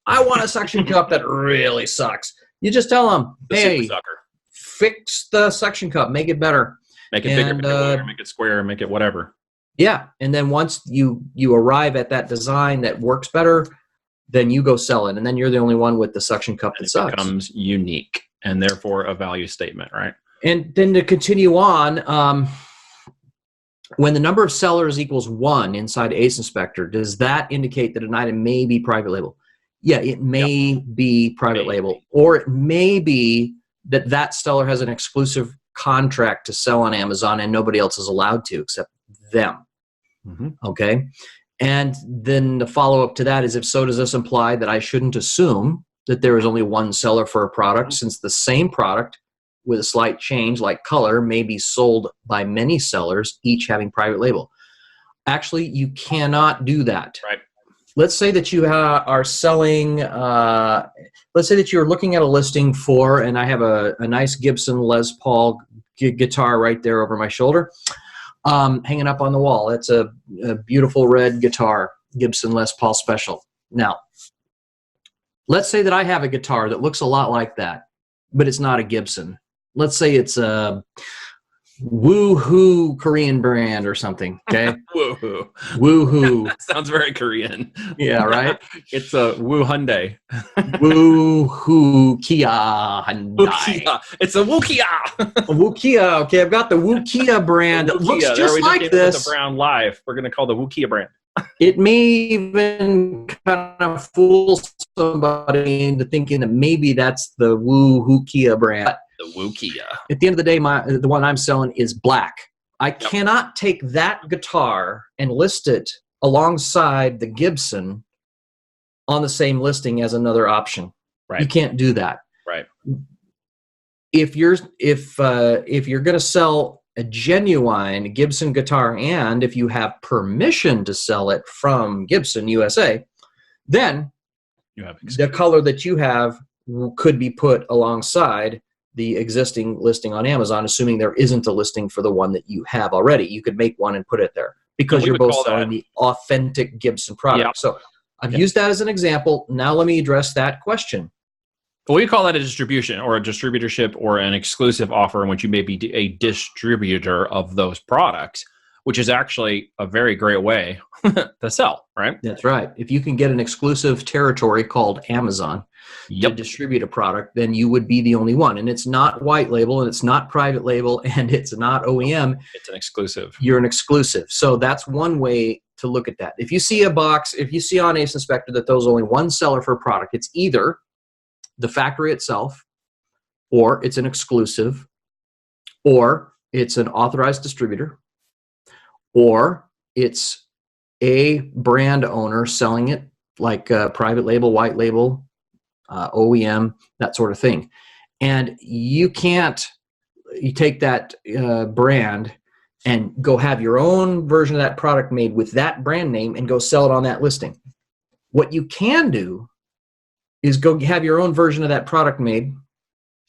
Speaker 2: I want a suction cup that really sucks. You just tell them,
Speaker 1: The super
Speaker 2: hey,
Speaker 1: sucker.
Speaker 2: fix the suction cup, make it better.
Speaker 1: Make it bigger, make it wider, make it square, make it whatever.
Speaker 2: Yeah, and then once you arrive at that design that works better, then you go sell it, and then you're the only one with the suction cup that sucks.
Speaker 1: It becomes unique and therefore a value statement, right?
Speaker 2: And then to continue on, when the number of sellers equals 1 inside ASINspector, does that indicate that an item may be private label? Yeah, it may be private label, or it may be that that seller has an exclusive contract to sell on Amazon and nobody else is allowed to except them.
Speaker 1: Mm-hmm.
Speaker 2: Okay. And then the follow-up to that is, if so, does this imply that I shouldn't assume that there is only one seller for a product, since the same product with a slight change like color may be sold by many sellers, each having private label? Actually, you cannot do that.
Speaker 1: Right.
Speaker 2: Let's say that you are selling, let's say that you're looking at a listing for, and I have a nice Gibson Les Paul guitar right there over my shoulder, hanging up on the wall. It's a beautiful red guitar, Gibson Les Paul Special. Now, let's say that I have a guitar that looks a lot like that, but it's not a Gibson. Let's say it's a Woohoo Korean brand or something, okay?
Speaker 1: Woohoo.
Speaker 2: Woohoo.
Speaker 1: That sounds very Korean.
Speaker 2: Yeah, right?
Speaker 1: It's a Woo Hyundai.
Speaker 2: Woohoo Kia Hyundai.
Speaker 1: It's a Woo Kia.
Speaker 2: Woo Kia. Okay, I've got the Woo Kia brand. It looks just like this.
Speaker 1: The Brown Live. We're going to call the Woo Kia brand.
Speaker 2: It may even kind of fool somebody into thinking that maybe that's the Woohoo Kia brand.
Speaker 1: The Woo Kia.
Speaker 2: At the end of the day, the one I'm selling is black. I cannot take that guitar and list it alongside the Gibson on the same listing as another option.
Speaker 1: Right.
Speaker 2: You can't do that.
Speaker 1: Right.
Speaker 2: If you're going to sell a genuine Gibson guitar, and if you have permission to sell it from Gibson USA, then
Speaker 1: You have
Speaker 2: the color that you have could be put alongside the existing listing on Amazon, assuming there isn't a listing for the one that you have already. You could make one and put it there because you're both selling the authentic Gibson product. Yep. So I've used that as an example. Now let me address that question.
Speaker 1: Well, we call that a distribution or a distributorship or an exclusive offer in which you may be a distributor of those products, which is actually a very great way to sell, right?
Speaker 2: That's right. If you can get an exclusive territory called Amazon to distribute a product, then you would be the only one. And it's not white label, and it's not private label, and it's not OEM.
Speaker 1: It's an exclusive.
Speaker 2: You're an exclusive. So that's one way to look at that. If you see a box, if you see on ASINspector that there's only one seller for a product, it's either the factory itself, or it's an exclusive, or it's an authorized distributor, or it's a brand owner selling it, like private label, white label, OEM, that sort of thing. And you take that brand and go have your own version of that product made with that brand name and go sell it on that listing. What you can do is go have your own version of that product made,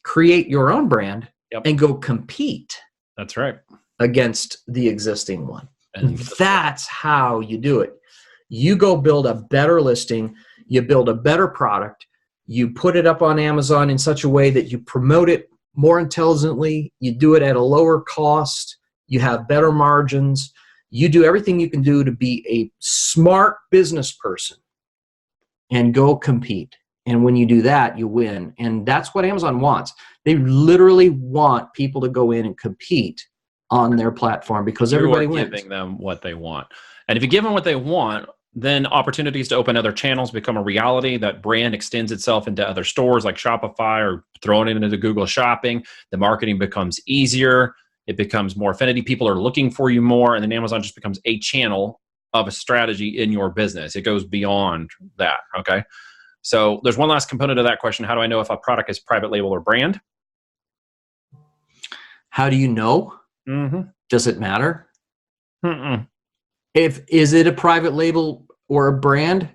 Speaker 2: create your own brand, and go compete.
Speaker 1: That's right.
Speaker 2: Against the existing one. And that's how you do it. You go build a better listing, you build a better product, you put it up on Amazon in such a way that you promote it more intelligently, you do it at a lower cost, you have better margins, you do everything you can do to be a smart business person and go compete. And when you do that, you win. And that's what Amazon wants. They literally want people to go in and compete on their platform because everybody wins.
Speaker 1: Giving them what they want. And if you give them what they want, then opportunities to open other channels become a reality. That brand extends itself into other stores like Shopify or throwing it into Google Shopping. The marketing becomes easier. It becomes more affinity. People are looking for you more. And then Amazon just becomes a channel of a strategy in your business. It goes beyond that. Okay. So there's one last component of that question. How do I know if a product is private label or brand?
Speaker 2: How do you know?
Speaker 1: Mm-hmm.
Speaker 2: Does it matter?
Speaker 1: Mm-mm.
Speaker 2: Is it a private label or a brand?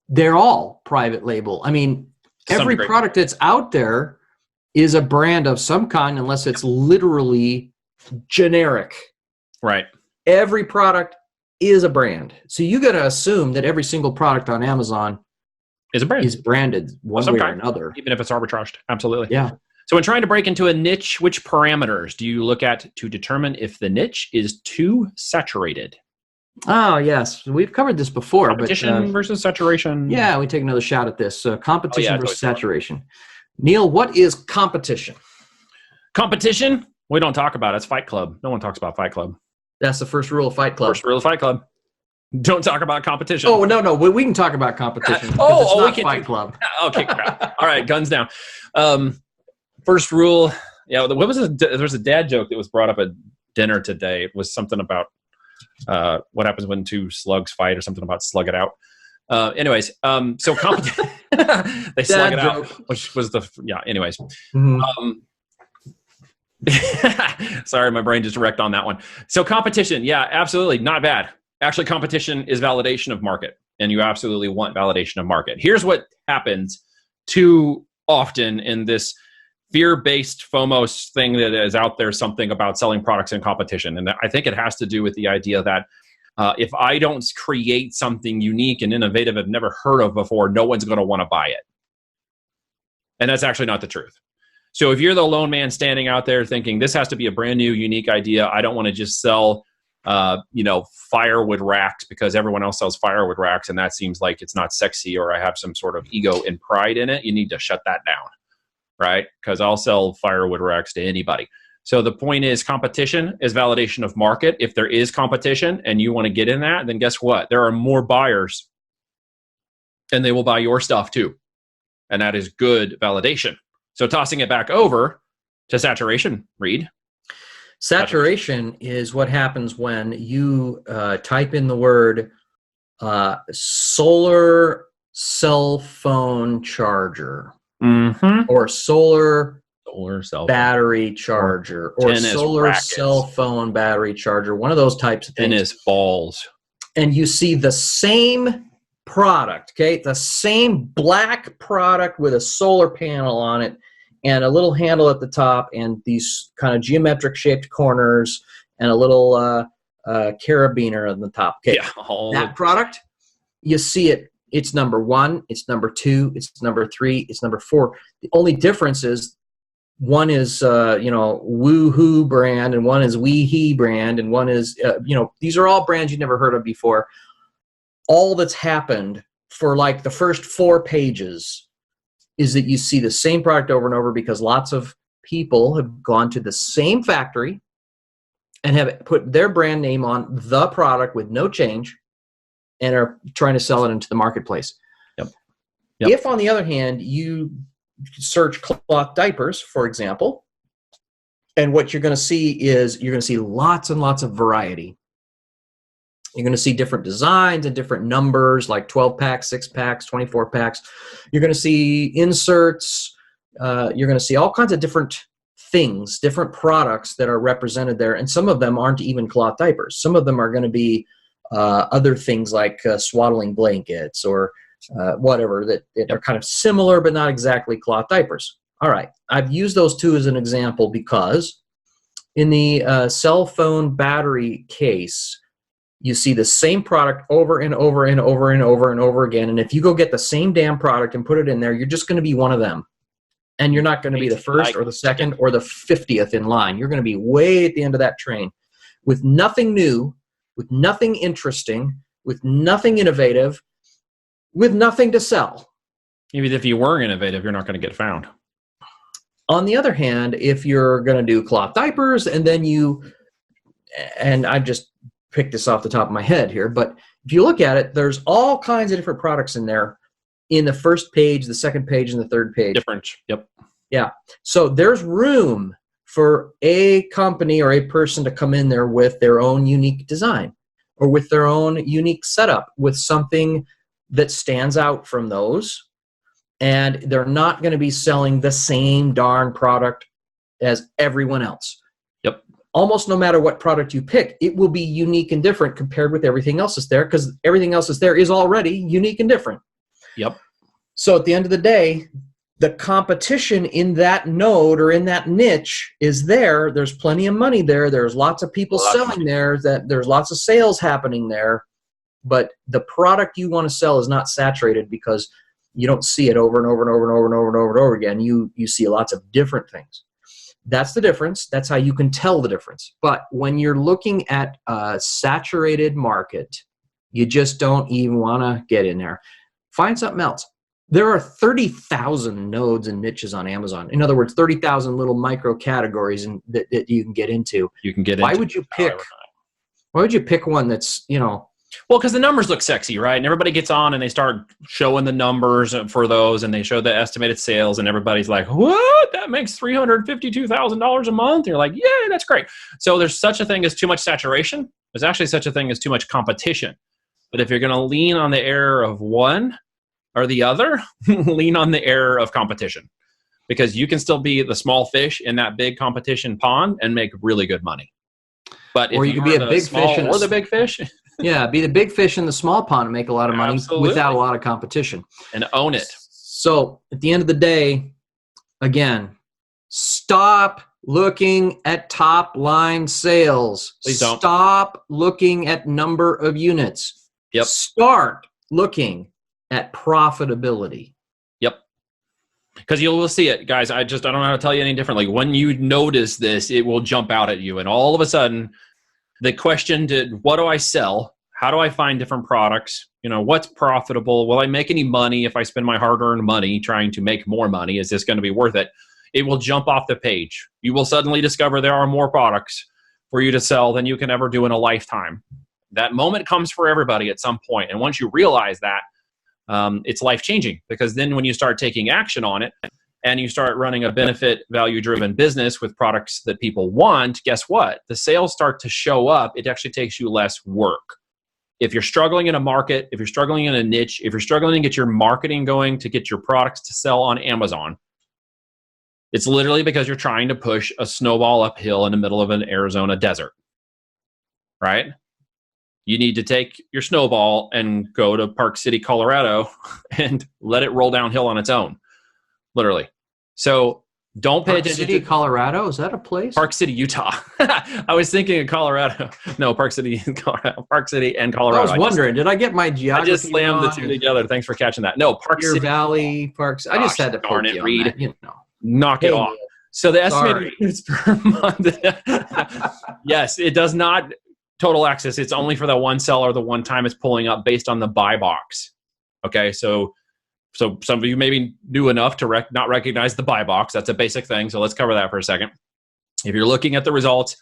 Speaker 2: They're all private label. I mean, every product that's out there is a brand of some kind, unless it's literally generic.
Speaker 1: Right.
Speaker 2: Every product is a brand. So you got to assume that every single product on Amazon
Speaker 1: is a brand.
Speaker 2: Is branded one way or another.
Speaker 1: Even if it's arbitraged. Absolutely.
Speaker 2: Yeah.
Speaker 1: So when trying to break into a niche, which parameters do you look at to determine if the niche is too saturated?
Speaker 2: Oh, yes. We've covered this before.
Speaker 1: Competition versus saturation.
Speaker 2: Yeah, we take another shot at this. Competition versus saturation. Neil, what is competition?
Speaker 1: Competition? We don't talk about it. It's Fight Club. No one talks about Fight Club.
Speaker 2: That's the first rule of Fight Club.
Speaker 1: First rule of Fight Club. Don't talk about competition.
Speaker 2: Oh, no. We can talk about competition. It's not Fight Club.
Speaker 1: Okay, crap. All right, guns down. First rule, what was it? There was a dad joke that was brought up at dinner today. It was something about what happens when two slugs fight or something about slug it out. Anyways, so competition, they slug it out, which was anyways.
Speaker 2: Mm-hmm.
Speaker 1: Sorry, my brain just wrecked on that one. So competition, yeah, absolutely, not bad. Actually, competition is validation of market, and you absolutely want validation of market. Here's what happens too often in this fear-based FOMO thing that is out there, something about selling products in competition. And I think it has to do with the idea that if I don't create something unique and innovative I've never heard of before, no one's going to want to buy it. And that's actually not the truth. So if you're the lone man standing out there thinking this has to be a brand new, unique idea, I don't want to just sell firewood racks because everyone else sells firewood racks and that seems like it's not sexy or I have some sort of ego and pride in it, you need to shut that down, right? Because I'll sell firewood racks to anybody. So the point is competition is validation of market. If there is competition and you want to get in that, then guess what? There are more buyers and they will buy your stuff too. And that is good validation. So tossing it back over to saturation, Reed.
Speaker 2: Saturation is what happens when you type in the word solar cell phone charger, or solar cell battery charger, or solar cell phone battery charger, one of those types of things.
Speaker 1: Tennis balls.
Speaker 2: And you see the same product, okay? The same black product with a solar panel on it and a little handle at the top and these kind of geometric shaped corners and a little carabiner on the top. Okay, that product, you see it. It's number 1, it's number 2, it's number 3, it's number 4. The only difference is one is, Woohoo brand and one is Weehee brand and one is, these are all brands you never heard of before. All that's happened for like the first 4 pages is that you see the same product over and over because lots of people have gone to the same factory and have put their brand name on the product with no change and are trying to sell it into the marketplace.
Speaker 1: Yep.
Speaker 2: If, on the other hand, you search cloth diapers, for example, and what you're going to see is you're going to see lots and lots of variety. You're going to see different designs and different numbers, like 12 packs, 6 packs, 24 packs. You're going to see inserts. You're going to see all kinds of different things, different products that are represented there. And some of them aren't even cloth diapers. Some of them are going to be other things like swaddling blankets or whatever that are kind of similar but not exactly cloth diapers. All right. I've used those two as an example because in the cell phone battery case, you see the same product over and over and over and over and over again. And if you go get the same damn product and put it in there, you're just going to be one of them. And you're not going to be the first or the second or the 50th in line. You're going to be way at the end of that train with nothing new, with nothing interesting, with nothing innovative, with nothing to sell.
Speaker 1: Even if you were innovative, you're not going to get found.
Speaker 2: On the other hand, if you're going to do cloth diapers and I've just picked this off the top of my head here, but if you look at it, there's all kinds of different products in there in the first page, the second page, and the third page.
Speaker 1: Different, yep.
Speaker 2: Yeah. So there's room for a company or a person to come in there with their own unique design or with their own unique setup, with something that stands out from those, and they're not going to be selling the same darn product as everyone else.
Speaker 1: Yep.
Speaker 2: Almost no matter what product you pick, it will be unique and different compared with everything else that's there, because everything else that's there is already unique and different.
Speaker 1: Yep.
Speaker 2: So at the end of the day, the competition in that node or in that niche is there. There's plenty of money there. There's lots of people selling there. There's lots of sales happening there. But the product you want to sell is not saturated, because you don't see it over and over and over and over and over and over and over again. You see lots of different things. That's the difference. That's how you can tell the difference. But when you're looking at a saturated market, you just don't even want to get in there. Find something else. There are 30,000 nodes and niches on Amazon. In other words, 30,000 little micro categories that you can get into. Why would you pick one that's,
Speaker 1: well, because the numbers look sexy, right? And everybody gets on and they start showing the numbers for those, and they show the estimated sales, and everybody's like, what? That makes $352,000 a month? And you're like, yeah, that's great. So there's such a thing as too much saturation. There's actually such a thing as too much competition. But if you're going to lean on the error of one or the other, lean on the error of competition, because you can still be the small fish in that big competition pond and make really good money. But if
Speaker 2: or you can be a big fish
Speaker 1: or the big fish.
Speaker 2: Yeah, be the big fish in the small pond and make a lot of money without a lot of competition.
Speaker 1: And own it.
Speaker 2: So at the end of the day, again, stop looking at top line sales.
Speaker 1: Please don't.
Speaker 2: Stop looking at number of units.
Speaker 1: Yep.
Speaker 2: Start looking at profitability.
Speaker 1: Yep. Because you will see it, guys. I don't know how to tell you any differently. When you notice this, it will jump out at you. And all of a sudden, the question what do I sell? How do I find different products? What's profitable? Will I make any money if I spend my hard-earned money trying to make more money? Is this going to be worth it? It will jump off the page. You will suddenly discover there are more products for you to sell than you can ever do in a lifetime. That moment comes for everybody at some point. And once you realize that, it's life-changing, because then when you start taking action on it and you start running a benefit value-driven business with products that people want, guess what? The sales start to show up. It actually takes you less work. If you're struggling in a market, if you're struggling in a niche, if you're struggling to get your marketing going to get your products to sell on Amazon, it's literally because you're trying to push a snowball uphill in the middle of an Arizona desert, right? You need to take your snowball and go to Park City, Colorado, and let it roll downhill on its own, literally. So don't pay attention.
Speaker 2: Park City, Colorado? Is that a place?
Speaker 1: Park City, Utah. I was thinking of Colorado. No, Park City, Colorado. Park City and Colorado.
Speaker 2: I was wondering, did I get my geography
Speaker 1: I just slammed the two together. Thanks for catching that. No, Park
Speaker 2: Deer
Speaker 1: City.
Speaker 2: Valley, Parks. I just had to
Speaker 1: darn it,
Speaker 2: Reed.
Speaker 1: Knock it off. So the estimated units per month. Yes, it does not total access. It's only for that one seller the one time it's pulling up based on the buy box. Okay, so some of you maybe knew enough to not recognize the buy box. That's a basic thing. So let's cover that for a second. If you're looking at the results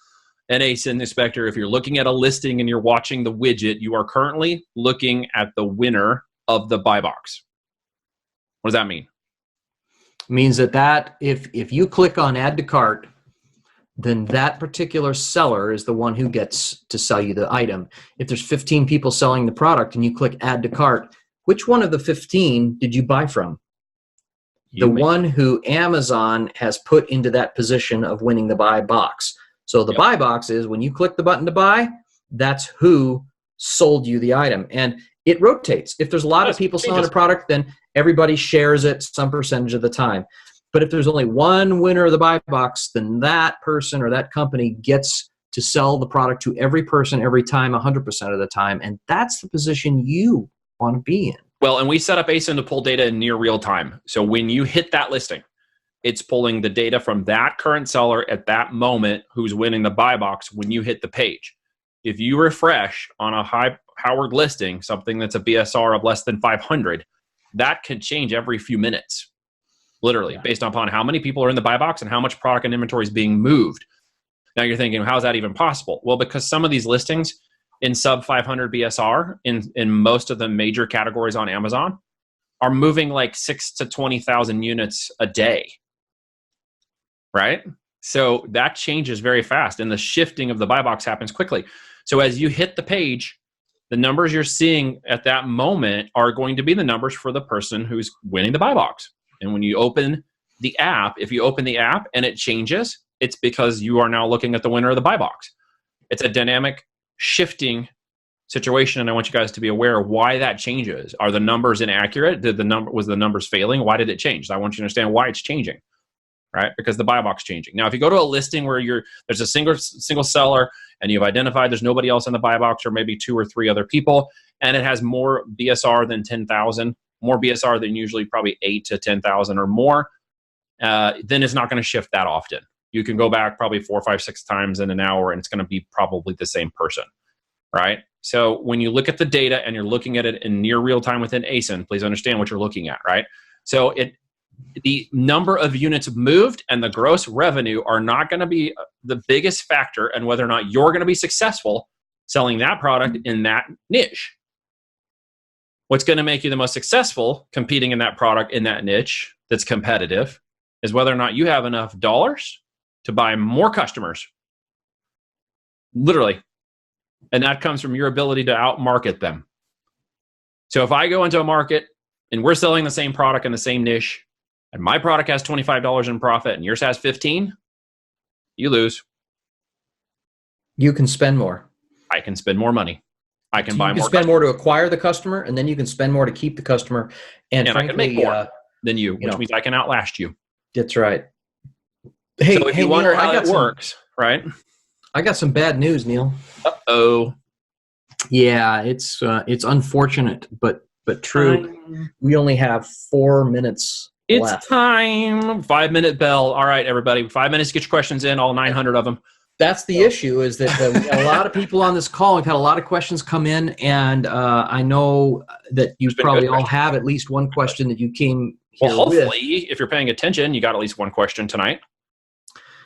Speaker 1: in ASINspector, if you're looking at a listing and you're watching the widget, you are currently looking at the winner of the buy box. What does that mean?
Speaker 2: It means that if you click on add to cart, then that particular seller is the one who gets to sell you the item. If there's 15 people selling the product and you click add to cart, which one of the 15 did you buy from? The one who Amazon has put into that position of winning the buy box. So the buy box is when you click the button to buy, that's who sold you the item. And it rotates. If there's a lot of people selling a product, then everybody shares it some percentage of the time. But if there's only one winner of the buy box, then that person or that company gets to sell the product to every person every time, 100% of the time. And that's the position you want to be in.
Speaker 1: Well, and we set up ASIN to pull data in near real time. So when you hit that listing, it's pulling the data from that current seller at that moment who's winning the buy box when you hit the page. If you refresh on a high-powered listing, something that's a BSR of less than 500, that can change every few minutes, literally, based upon how many people are in the buy box and how much product and inventory is being moved. Now you're thinking, how is that even possible? Well, because some of these listings in sub 500 BSR in most of the major categories on Amazon are moving like 6,000 to 20,000 units a day, right? So that changes very fast, and the shifting of the buy box happens quickly. So as you hit the page, the numbers you're seeing at that moment are going to be the numbers for the person who's winning the buy box. And when you open the app, if you open the app and it changes, it's because you are now looking at the winner of the buy box. It's a dynamic shifting situation, and I want you guys to be aware of why that changes. Are the numbers inaccurate? Was the numbers failing? Why did it change? I want you to understand why it's changing, right? Because the buy box is changing. Now, if you go to a listing where there's a single seller and you've identified there's nobody else in the buy box, or maybe 2 or 3 other people, and it has more BSR than 10,000, more BSR than usually probably 8 to 10,000 or more, then it's not going to shift that often. You can go back probably 4, 5, 6 times in an hour, and it's going to be probably the same person, right? So when you look at the data and you're looking at it in near real time within ASIN, please understand what you're looking at, right? So the number of units moved and the gross revenue are not going to be the biggest factor in whether or not you're going to be successful selling that product in that niche. What's going to make you the most successful competing in that product in that niche that's competitive is whether or not you have enough dollars to buy more customers. Literally. And that comes from your ability to outmarket them. So if I go into a market and we're selling the same product in the same niche, and my product has $25 in profit and yours has 15, you lose.
Speaker 2: You can spend more.
Speaker 1: I can spend more money. I can buy more.
Speaker 2: You can spend more to acquire the customer, and then you can spend more to keep the customer. And frankly,
Speaker 1: I can make more than you, which means I can outlast you.
Speaker 2: That's right. Hey,
Speaker 1: so if you wonder how it works, right?
Speaker 2: I got some bad news, Neil.
Speaker 1: Uh-oh.
Speaker 2: Yeah, it's unfortunate, but true. We only have 4 minutes left.
Speaker 1: It's time. 5-minute bell. All right, everybody. 5 minutes to get your questions in, all 900 of them.
Speaker 2: That's the issue, is that we had a lot of people on this call. We've had a lot of questions come in, and I know that you probably all have at least one question that you came here with.
Speaker 1: Well, hopefully, if you're paying attention, you got at least one question tonight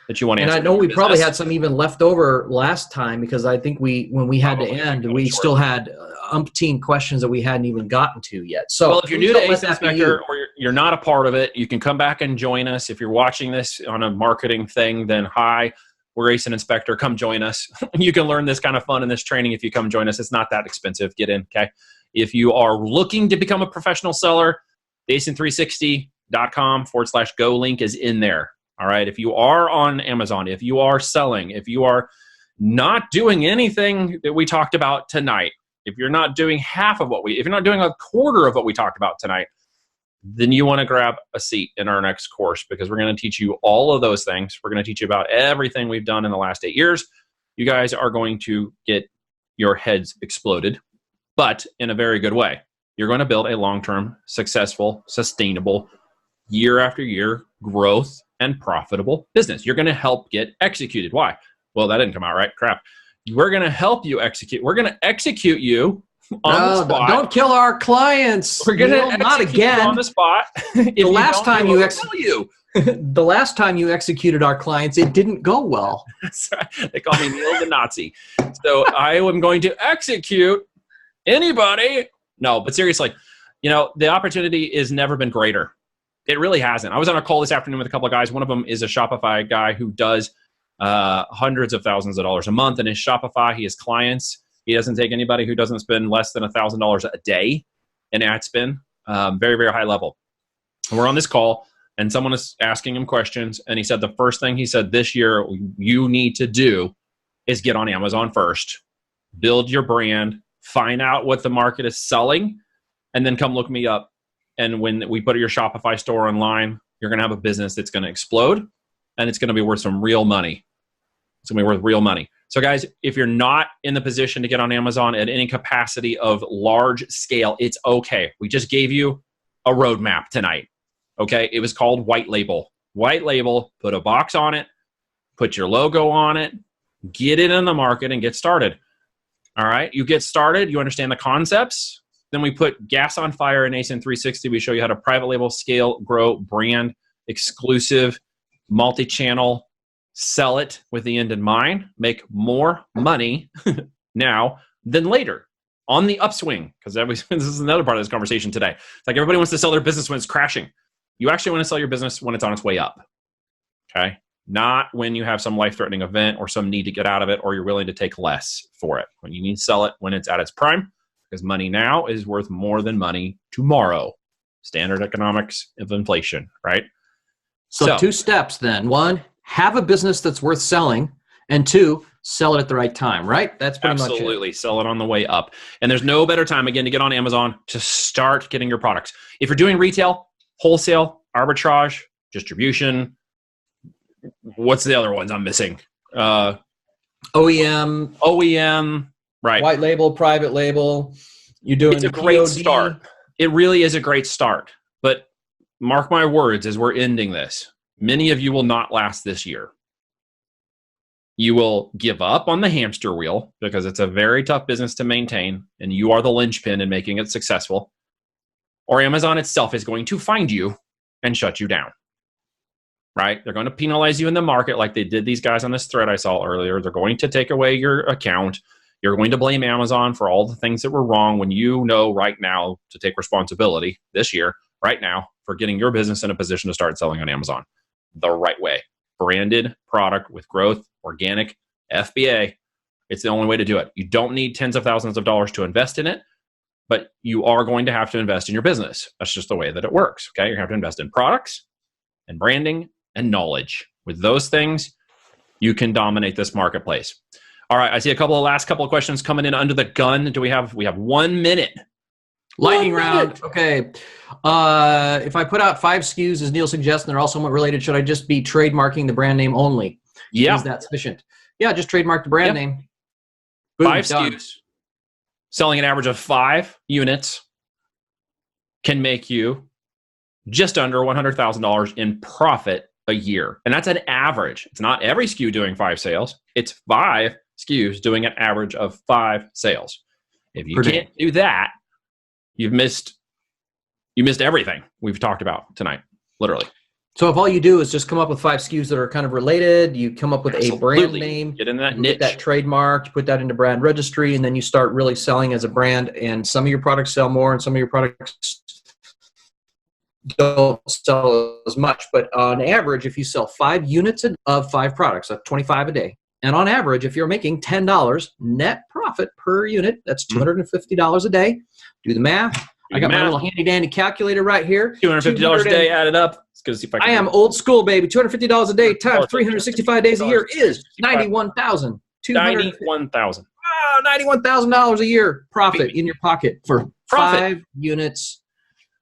Speaker 1: that you want to answer.
Speaker 2: And I know we probably had some even left over last time, because I think when we had to end, we still had umpteen questions that we hadn't even gotten to yet. So,
Speaker 1: well, if you're new to ASINspector or you're not a part of it, you can come back and join us. If you're watching this on a marketing thing, then hi, we're ASINspector. Come join us. You can learn this kind of fun in this training if you come join us. It's not that expensive. Get in, okay? If you are looking to become a professional seller, ASIN360.com/go link is in there. All right. If you are on Amazon, if you are selling, if you are not doing anything that we talked about tonight, if you're not doing if you're not doing a quarter of what we talked about tonight, then you want to grab a seat in our next course, because we're going to teach you all of those things. We're going to teach you about everything we've done in the last 8 years. You guys are going to get your heads exploded, but in a very good way. You're going to build a long-term, successful, sustainable, year after year growth and profitable business. You're going to help get executed. Why? Well, that didn't come out right. Crap. We're going to help you execute. We're going to execute you on the spot.
Speaker 2: Don't kill our clients.
Speaker 1: We're going to not again on the spot.
Speaker 2: The last time the last time you executed our clients, it didn't go well.
Speaker 1: They call me Neil the Nazi. So I am going to execute anybody. No, but seriously, the opportunity has never been greater. It really hasn't. I was on a call this afternoon with a couple of guys. One of them is a Shopify guy who does hundreds of thousands of dollars a month in his Shopify. He has clients. He doesn't take anybody who doesn't spend less than $1,000 a day in ad spend. Very, very high level. And we're on this call, and someone is asking him questions, and he said the first thing he said this year you need to do is get on Amazon first. Build your brand. Find out what the market is selling, and then come look me up. And when we put your Shopify store online, you're going to have a business that's going to explode, and it's going to be worth some real money. It's going to be worth real money. So guys, if you're not in the position to get on Amazon at any capacity of large scale, it's okay. We just gave you a roadmap tonight. Okay. It was called white label. White label, put a box on it, put your logo on it, get it in the market and get started. All right. You get started. You understand the concepts. Then we put gas on fire in ASIN 360. We show you how to private label, scale, grow, brand, exclusive, multi-channel, sell it with the end in mind, make more money now than later on the upswing. Because this is another part of this conversation today. It's like everybody wants to sell their business when it's crashing. You actually want to sell your business when it's on its way up. Okay. not when you have some life-threatening event or some need to get out of it, or you're willing to take less for it. When you need to sell it when it's at its prime, because money now is worth more than money tomorrow. Standard economics of inflation, right?
Speaker 2: So 2 steps then. 1, have a business that's worth selling. And 2, sell it at the right time, right? That's pretty much it.
Speaker 1: Absolutely. Sell it on the way up. And there's no better time, again, to get on Amazon to start getting your products. If you're doing retail, wholesale, arbitrage, distribution, what's the other ones I'm missing? OEM, right.
Speaker 2: White label, private label. You're doing
Speaker 1: It's a great
Speaker 2: POD.
Speaker 1: start. It really is a great start. But mark my words as we're ending this, many of you will not last this year. You will give up on the hamster wheel because it's a very tough business to maintain and you are the linchpin in making it successful. Or Amazon itself is going to find you and shut you down, right? They're going to penalize you in the market like they did these guys on this thread I saw earlier. They're going to take away your account. You're going to blame Amazon for all the things that were wrong when you know right now to take responsibility this year, right now, for getting your business in a position to start selling on Amazon the right way. Branded product with growth, organic, FBA. It's the only way to do it. You don't need tens of thousands of dollars to invest in it, but you are going to have to invest in your business. That's just the way that it works. Okay, you're going to have to invest in products and branding and knowledge. With those things, you can dominate this marketplace. All right, I see a last couple of questions coming in under the gun. We have 1 minute.
Speaker 2: Lightning round. Okay. If I put out 5 SKUs, as Neil suggests, and they're all somewhat related, should I just be trademarking the brand name only?
Speaker 1: Yeah.
Speaker 2: Is that sufficient? Yeah, just trademark the brand name. Boom,
Speaker 1: 5
Speaker 2: done.
Speaker 1: SKUs. Selling an average of 5 units can make you just under $100,000 in profit a year. And that's an average. It's not every SKU doing 5 sales. It's 5 SKUs doing an average of 5 sales. If you can't do that, you missed everything we've talked about tonight, literally.
Speaker 2: So if all you do is just come up with 5 SKUs that are kind of related, you come up with a brand name,
Speaker 1: get in that
Speaker 2: you
Speaker 1: niche,
Speaker 2: get that trademark, you put that into brand registry, and then you start really selling as a brand. And some of your products sell more, and some of your products don't sell as much. But on average, if you sell 5 units of 5 products, that's 25 a day. And on average, if you're making $10 net profit per unit, that's $250 a day. Do the math. I got my little handy dandy calculator right here.
Speaker 1: $250 a day added up. See if
Speaker 2: I am old school, baby. $250 a day times 365 days a year is $91,000.
Speaker 1: $91,000.
Speaker 2: $91,000 a year profit in your pocket for 5 units,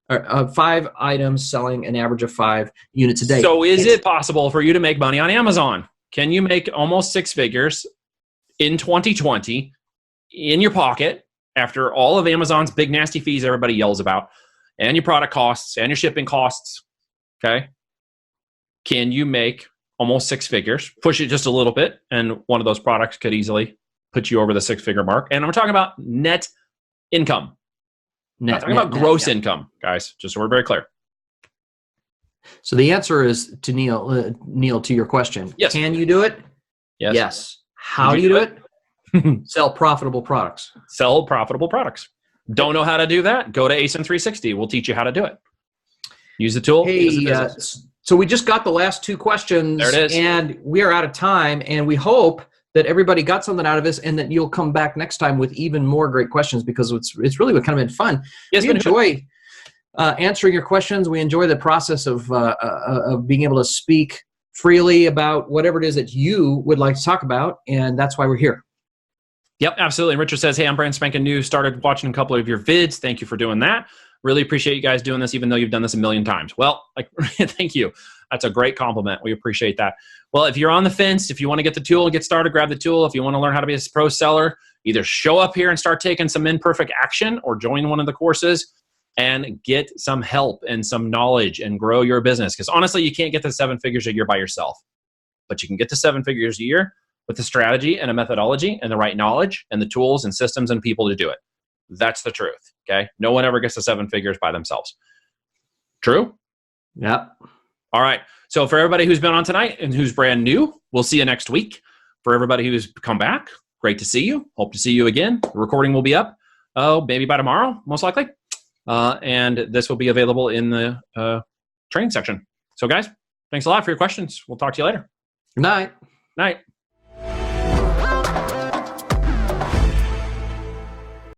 Speaker 2: or 5 items selling an average of 5 units a day.
Speaker 1: So is it possible for you to make money on Amazon? Can you make almost 6 figures in 2020 in your pocket after all of Amazon's big nasty fees everybody yells about, and your product costs and your shipping costs? Okay. Can you make almost 6 figures, push it just a little bit, and one of those products could easily put you over the 6-figure mark? And I'm talking about net income. Not talking about gross income, guys, just so we're very clear.
Speaker 2: So the answer is to Neil, to your question.
Speaker 1: Yes.
Speaker 2: Can you do it?
Speaker 1: Yes.
Speaker 2: How do you do it? Sell profitable products.
Speaker 1: Sell profitable products. Don't know how to do that? Go to ASIN360. We'll teach you how to do it. Use the tool.
Speaker 2: Hey, so we just got the last 2 questions.
Speaker 1: There it is. And
Speaker 2: we are out of time, and we hope that everybody got something out of this and that you'll come back next time with even more great questions, because it's really kind of been fun.
Speaker 1: Yes,
Speaker 2: we enjoy answering your questions. We enjoy the process of being able to speak freely about whatever it is that you would like to talk about, and that's why we're here.
Speaker 1: Yep, absolutely. And Richard says, hey, I'm brand spanking new. Started watching a couple of your vids. Thank you for doing that. Really appreciate you guys doing this, even though you've done this a million times. Well, thank you. That's a great compliment. We appreciate that. Well, if you're on the fence, if you want to get the tool and get started, grab the tool. If you want to learn how to be a pro seller, either show up here and start taking some imperfect action, or join one of the courses and get some help and some knowledge and grow your business. Because honestly, you can't get to 7 figures a year by yourself, but you can get to 7 figures a year with a strategy and a methodology and the right knowledge and the tools and systems and people to do it. That's the truth, okay? No one ever gets to 7 figures by themselves. True?
Speaker 2: Yep.
Speaker 1: All right. So for everybody who's been on tonight and who's brand new, we'll see you next week. For everybody who's come back, great to see you. Hope to see you again. The recording will be up, maybe by tomorrow, most likely. And this will be available in the training section. So guys, thanks a lot for your questions. We'll talk to you later.
Speaker 2: Good night.
Speaker 1: Night.